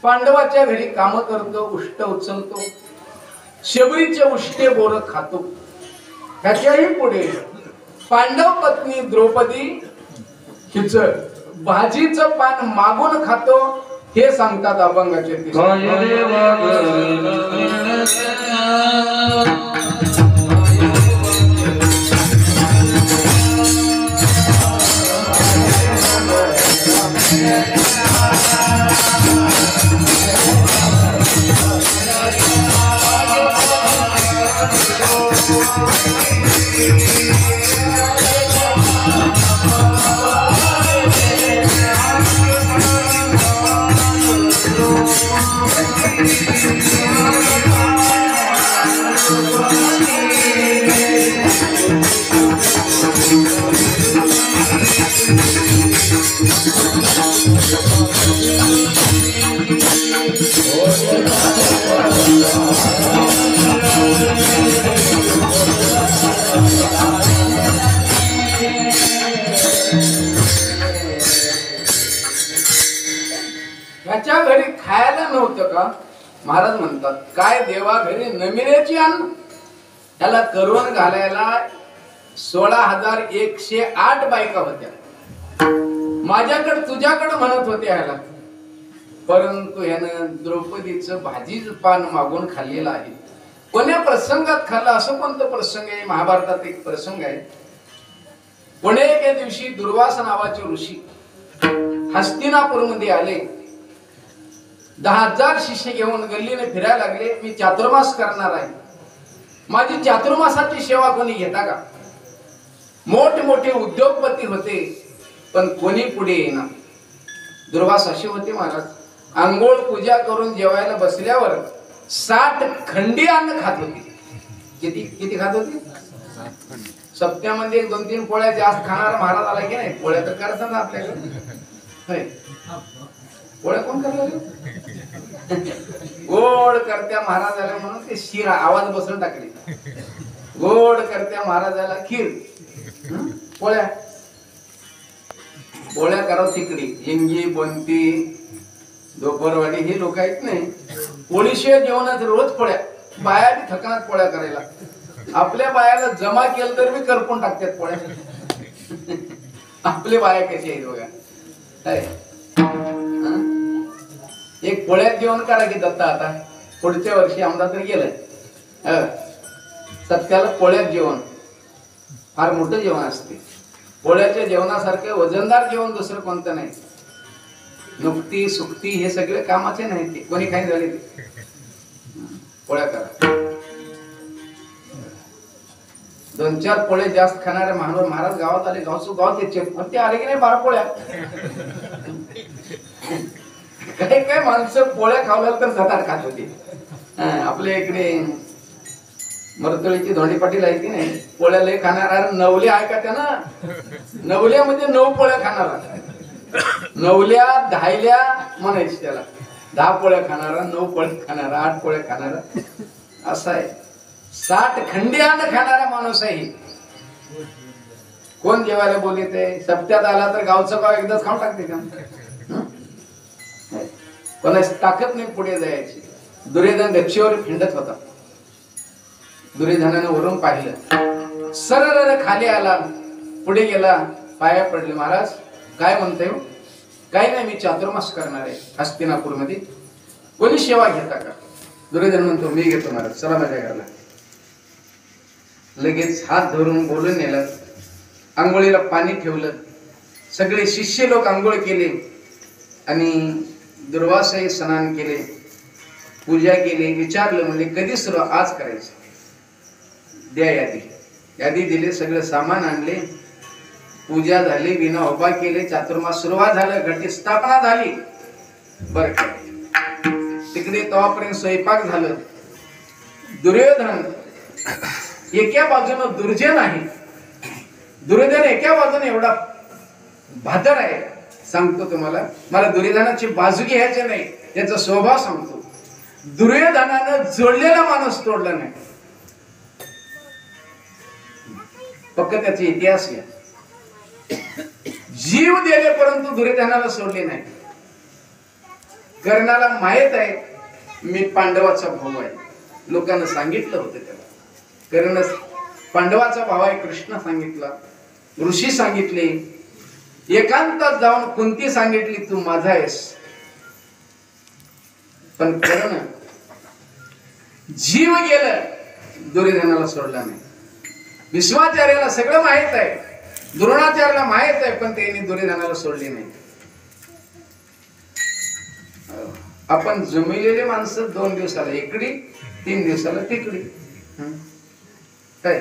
Speaker 1: पांडवाच्या घरी काम करतो, उष्ट उचलतो, शबरीचे उष्टे बोर खातो. त्याच्याही पुढे पांडव पत्नी द्रौपदी हिच भाजीचं पान मागून खातो, हे सांगतात अभंगाचे. ह्याच्या घरी खायला नव्हतं का? महाराज म्हणतात, काय देवा घरी नमिरेची अन्न. त्याला करवण घालायला 16,108 बायका होत्या. माझ्याकडे तुझ्याकडे म्हणत होते ह्याला, परंतु ह्यानं द्रौपदीचं भाजीच पान मागून खाल्लेलं आहे. कोण्या प्रसंगात खाल्लं? असं कोणतं प्रसंग आहे? महाभारतात एक प्रसंग आहे. पुणे एके दिवशी दुर्वास नावाचे ऋषी हस्तिनापूरमध्ये आले. 10,000 शिष्य घेऊन गल्लीने फिरायला लागले. मी चातुर्मास करणार आहे, माझी चातुर्मासाची सेवा कोणी घेता का? मोठमोठे उद्योगपती होते, पण कोणी पुढे येणार. दुर्वास असे होते महाराज, आंघोळ पूजा करून जेवायला बसल्यावर 60 खंडी अन्न खात होते. किती किती खात होते? सप्त्यामध्ये 2-3 पोळ्या जास्त खाणारा महाराज आला की नाही. पोळ्या तर करतात ना आपल्याकडे. पोळ्या कोण करतात? गोड करत्या महाराजाला म्हणून ते शिरा आवाज बसून टाकली. गोड करत्या महाराजाला खीर, पोळ्या. पोळ्या करावं तिकडी, हिंगी, बोंती, दोपरवाडी हे लोक आहेत नाही. पोळीशिवाय जेवणात रोज पोळ्या. बाया बी थकनात पोळ्या करायला. आपल्या बायाला जमा केलं तर मी करपून टाकतात पोळ्या. आपले बाया कशी आहेत बघा. एक पोळ्यात जेवण करा की दत्ता. आता पुढच्या वर्षी आमदा तरी गेलाय. सत्याला पोळ्यात जेवण फार मोठं जेवण असते. पोळ्याच्या जेवणासारखं वजनदार जेवण दुसरं कोणतं नाही. नुकती सुकती हे सगळे कामाचे नाही. ते कोणी काही झाले ते पोळ्या करा. 2-4 पोळे जास्त खाणारे महाराज गावात आले. गावात ते आले की नाही 12 पोळ्या. काय माणसं पोळ्या खावल्या तर 7-8 खात होती. आपल्या इकडे मरतळीची धोंडी पाटील आहे की नाही, पोळ्या लय खाणार. नवले आहे का त्यानं? नवल्यामध्ये 9 पोळ्या खाणार. नवल्या 10ल्या म्हणायची त्याला. 10 पोळ्या खाणारा, 9 पोळ्या खाणारा, 8 पोळ्या खाणारा असा आहे. 60 खंडी अन्न खाणारा माणूस आहे. कोण जेवायला बोलते? सप्त्यात आला तर गावचं गाव एकदाच खाऊन टाकते का? कोणाची ताकद नाही पुढे जायची. दुर्योधन गच्चीवर हिंडत होता. दुर्योधनाने वरून पाहिलं, सरळ खाली आला, पुढे गेला, पाया पडले. महाराज काय म्हणते? काय नाही, मी चातुर्मास करणार आहे हस्तिनापूरमध्ये, कोणी सेवा घेता का? दुर्योधन म्हणतो, मी घेतो महाराज, चला माझ्या घरला. लगेच हात धरून बोलून नेलं. आंघोळीला पाणी ठेवलं. सगळे शिष्य लोक आंघोळ केले आणि दुर्वासाही स्नान केले, पूजा केली. विचारलं म्हणजे कधी सुरू? आज करायचं. द्या यादी. यादी दिली. सगळं सामान आणले. पूजा झाली, विना उभा केले, चातुर्मास सुरुवात झालं, घटी स्थापना झाली. बर तिकडे तेव्हापर्यंत स्वयंपाक झालं. दुर्योधन एका बाजूनं दुर्जन आहे. दुर्योधन एका बाजूने एवढा भादर आहे. सांगतो तुम्हाला, मला दुर्योधनाची बाजू घ्यायची नाही, त्याचा स्वभाव सांगतो. दुर्योधनानं जोडलेला माणूस तोडला नाही. फक्त त्याचा इतिहास घ्या. जीव दिले परंतु दुर्योधनाला सोडले नाही. कर्णाला माहित आहे मी पांडवाचा भाऊ आहे. लोकांना सांगितलं होतं त्याला. कर्ण पांडवाचा भाव आहे. कृष्ण सांगितला, ऋषी सांगितले, एकांतात जाऊन कुंती सांगितली तू माझा आहेस. पण कर्ण जीव गेलं, दुर्योधनाला सोडला नाही. विश्वाचार्याला सगळं माहित आहे, द्रोणाचार्याला माहित आहे, पण त्यांनी दुर्योधनाला सोडले नाही. आपण जमिलेले माणसं 2 दिवसाला इकडी, 3 दिवसाला तिकडी. काय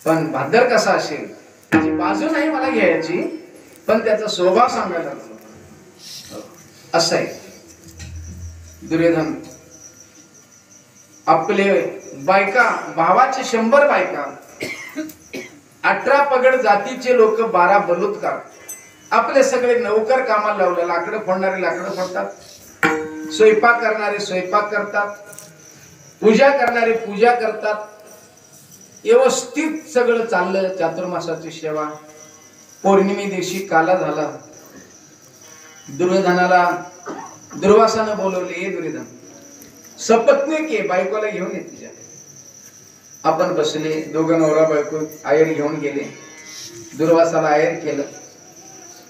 Speaker 1: पण भादर कसा असेल, त्याची बाजू नाही मला घ्यायची, पण त्याचा स्वभाव सांगायला असं आहे. दुर्योधन आपले बायका, भावाचे 100 बायका, 18 पगड जातीचे लोक, 12 बलुतकार, आपले सगळे नौकर कामाला लावले. लाकडं फोडणारे लाकडं फोडतात, स्वयंपाक करणारे स्वयंपाक करतात, पूजा करणारे पूजा करतात. व्यवस्थित सगळं चाललं. चातुर्मासाची सेवा. पौर्णिमे दिवशी काला झाला. दुर्योधनाला दुर्वासानं बोलवले, ये दुर्योधन सपत्नीक ये, बायकोला घेऊन ये तुझ्या. आपण बसले, दोघं नवरा बायको आयर घेऊन गेले. दुर्वासाला आयर केलं.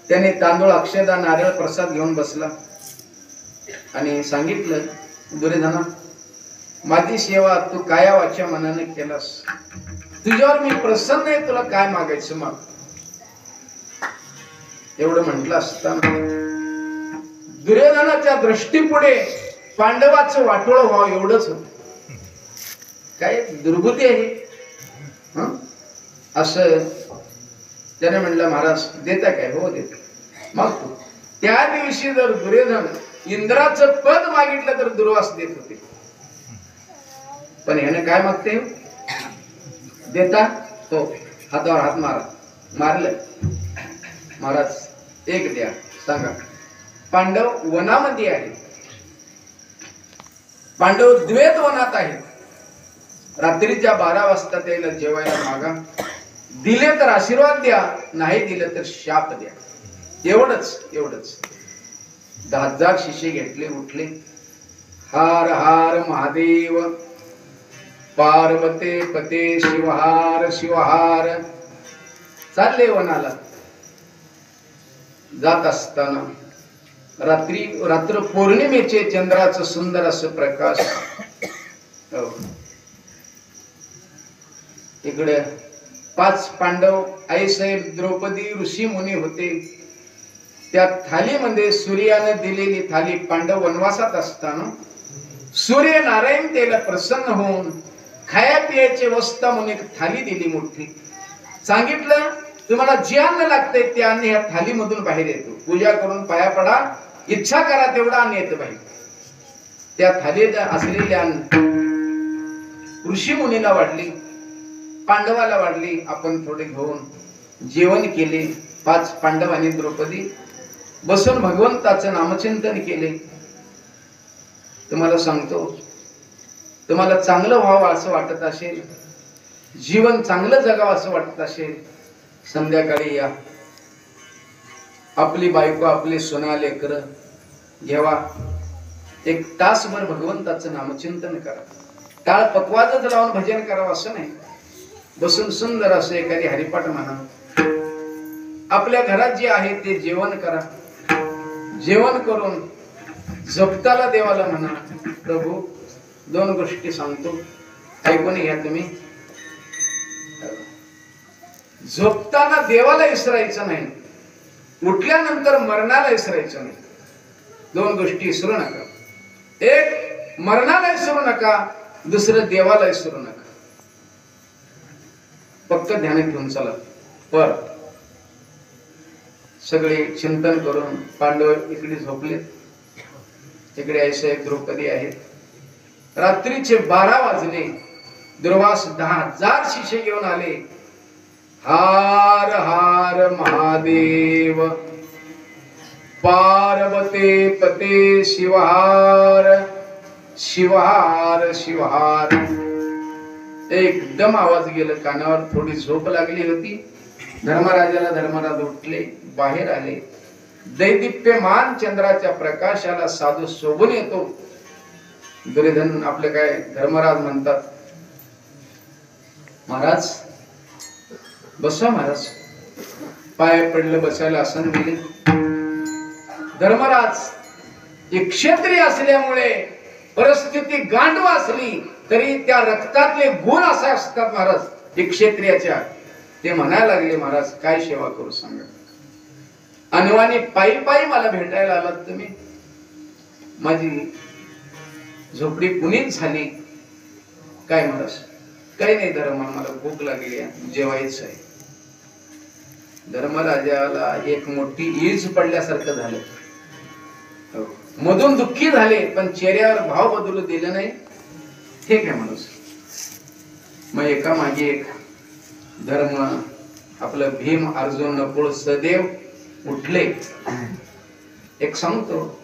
Speaker 1: त्याने तांदूळ, अक्षदा, नारळ, प्रसाद घेऊन बसला आणि सांगितलं, दुर्योधना माझी सेवा तू काया वाच्या मनाने केलास, तुझ्यावर मी प्रसन्न आहे, तुला काय मागायचं माग. एवढं म्हटलं असताना दुर्योधनाच्या दृष्टीपुढे पांडवाचं वाटोळ व्हावं एवढंच होत. काय दुर्बुद्धी आहे असं त्याने म्हणलं, महाराज देता काय? हो देतो. मग त्या दिवशी जर दुर्योधन इंद्राचं पद मागितलं तर दुर्वास देत होते. पण ह्याने काय मागते? देता? हो. हातावर हात मारा. मारलं. महाराज एक द्या. सांगा. पांडव वनामध्ये आहे. पांडव द्वैत वनात आहे. रात्रीच्या 12 वाजता त्याला जेवायला मागा. दिले तर आशीर्वाद द्या, नाही दिलं तर शाप द्या. एवढंच एवढंच. 10,000 शिष्य घेतले, उठले. हार हार महादेव, पार्वते पते शिवहार शिवहार. चालले वनाला. जात असताना रात्र पौर्णिमेचे चंद्राचं सुंदर असं प्रकाश. इकडे 5 पांडव, आईसाहेब, द्रौपदी, ऋषी मुनी होते. त्या थालीमध्ये सूर्यानं दिलेली थाली, पांडव वनवासात असताना सूर्य नारायण त्याला प्रसन्न होऊन खाया पियाचे वस्ता म्हणून एक थाली दिली मोठी. सांगितलं तुम्हाला जे अन्न लागतंय ते अन्न ह्या थालीमधून बाहेर येतो. पूजा करून पाया पडा, इच्छा करा तेवढा अन्न येतं बाहेर. त्या थालीत असलेले अन्न ऋषी मुनीला वाढली, पांडवाला वाढली. आपण थोडे घेऊन जेवण केले. 5 पांडव आणि द्रौपदी बसून भगवंताचं नामचिंतन केले. तुम्हाला सांगतो, तुम्हाला चांगलं व्हावं असं वाटत असेल, जीवन चांगलं जगावं असं वाटत असेल, संध्याकाळी या. आपली बायको, आपले सोना लेकर घेवा. 1 तासभर भगवंताचं नामचिंतन करा. टाळ पकवाजच लावून भजन करावं असं नाही. बसून सुंदर असं एखादी हरिपाठ म्हणा. आपल्या घरात जे आहे ते जेवण करा. जेवण करून झोपताला देवाला म्हणा, प्रभू 2 गोष्टी सांगतो, ऐकून घ्या तुम्ही. झोपताना देवाला विसरायचं नाही, उठल्यानंतर मरणाला विसरायचं नाही. 2 गोष्टी विसरू नका. 1 मरणाला विसरू नका, दुसरं देवाला विसरू नका. फक्त ध्यानात घेऊन चला. पर सगळे चिंतन करून पांडव इकडे झोपले, इकडे आईसाहेब, द्रौपदी आहेत. रात्रीचे 12 वाजले. दुर्वास 10,000 शिष्य घेऊन आले. हार हार महादेव, पार्वते पते शिवहार, शिवहार शिवहार. एकदम आवाज गेला कानावर. थोडी झोप लागली होती. धर्मराज उठले, बाहेर आले. दैदिप्यमान चंद्राच्या प्रकाशाला साधू शोभून येतो. दुर्योधन आपले काय धर्मराज म्हणतात, महाराज बसा. महाराज पाय पडलं, बसायला आसन दिले. धर्मराज एक क्षत्रिय असल्यामुळे परिस्थिती गांडव असली तरी त्या रक्तातले गुण असे असतात महाराज एक क्षत्रियाच्या. ते म्हणायला लागले, महाराज काय सेवा करू सांगा. अनवाणी पायी पायी मला भेटायला आलात तुम्ही. माझी झोपडी पुनीत झाली. काय महाराज? काही नाही धर्मा, मला भूक लागली आहे, जेवायचं आहे. धर्मराजाला एक मोठी ईज पडल्यासारखं झालं. मधून दुःखी झाले, पण चेहऱ्यावर भाव बदलू दिले नाही. ठीक आहे माणूस. मग एका मागे एक धर्म, आपलं भीम, अर्जुन, नकुळ, सहदेव उठले. एक सांगतो,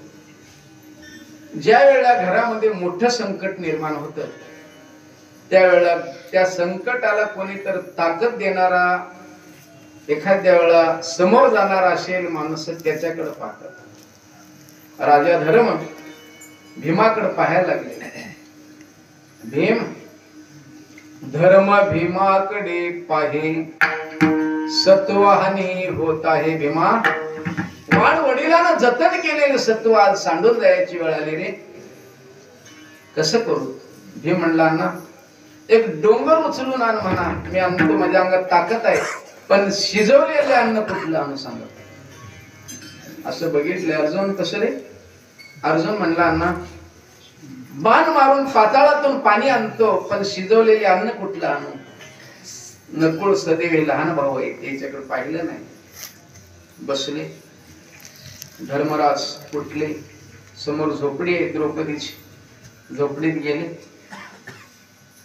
Speaker 1: ज्या वेळेला घरामध्ये मोठं संकट निर्माण होतं त्यावेळेला त्या संकटाला कोणीतर ताकद देणारा, एखाद्या वेळेला समोर जाणारा असेल माणूस, त्याच्याकडे पाहतात. राजा धर्म भीमाकडे पाहायला लागले. भीम धर्म भीमाकडे पाहे, सत्वहानी होत आहे. भीमा, वाण वडिलांना जतन केलेलं सत्व आज सांडून जायची वेळ आली रे. कसं करू? भीम म्हणला ना, एक डोंगर उचलून आण म्हणा, मी आणतो, माझ्या अंगात ताकद आहे, पण शिजवलेले अन्न कुठलं आणू सांगा. असं बघितलं. अर्जुन कसं रे? अर्जुन म्हणला, अण्णा बाण मारून पाताळातून पाणी आणतो, पण शिजवलेले अन्न कुठलं आणू? नकुळ, सहदेव हे लहान भाऊ आहे, याच्याकडे पाहिलं नाही. बसले. धर्मराज उठले. समोर झोपडी आहे द्रौपदीची. झोपडीत गेले.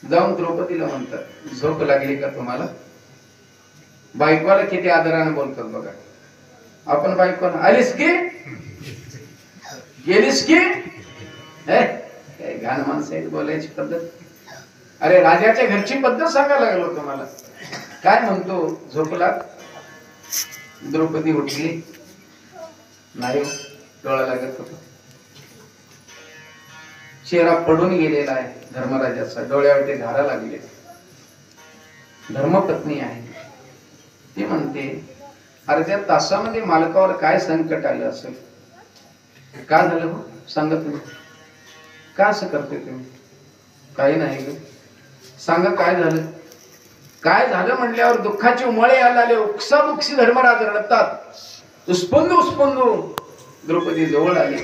Speaker 1: जाऊन द्रौपदीला म्हणतात, झोप लागली का तुम्हाला? बायकोला किती आदराने बोलतात बघा. आपण बायकोला आलीस की, गेलीस की, घाण माणसं बोलायची पद्धत. अरे राजाच्या घरची पद्धत सांगायला लागलो तुम्हाला. काय म्हणतो, झोपला? द्रौपदी उठली. नाही, डोळा लागत होता. चेहरा पडून गेलेला आहे धर्मराजाचा, डोळ्यावरती धारा लागली. धर्मपत्नी आहे. ती म्हणते, अर्ध्या तासामध्ये मालकावर काय संकट आलं असेल. का झालं हो? सांगा तुम्ही, का असं करते तुम्ही? काही नाही ग, सांगा काय झालं? काय झालं म्हणल्यावर दुःखाची उमळे यायला आले. उपसा बुक्सी धर्मराज रडतात. उस्पुंदू उस्पुंदू द्रौपदी जवळ आली.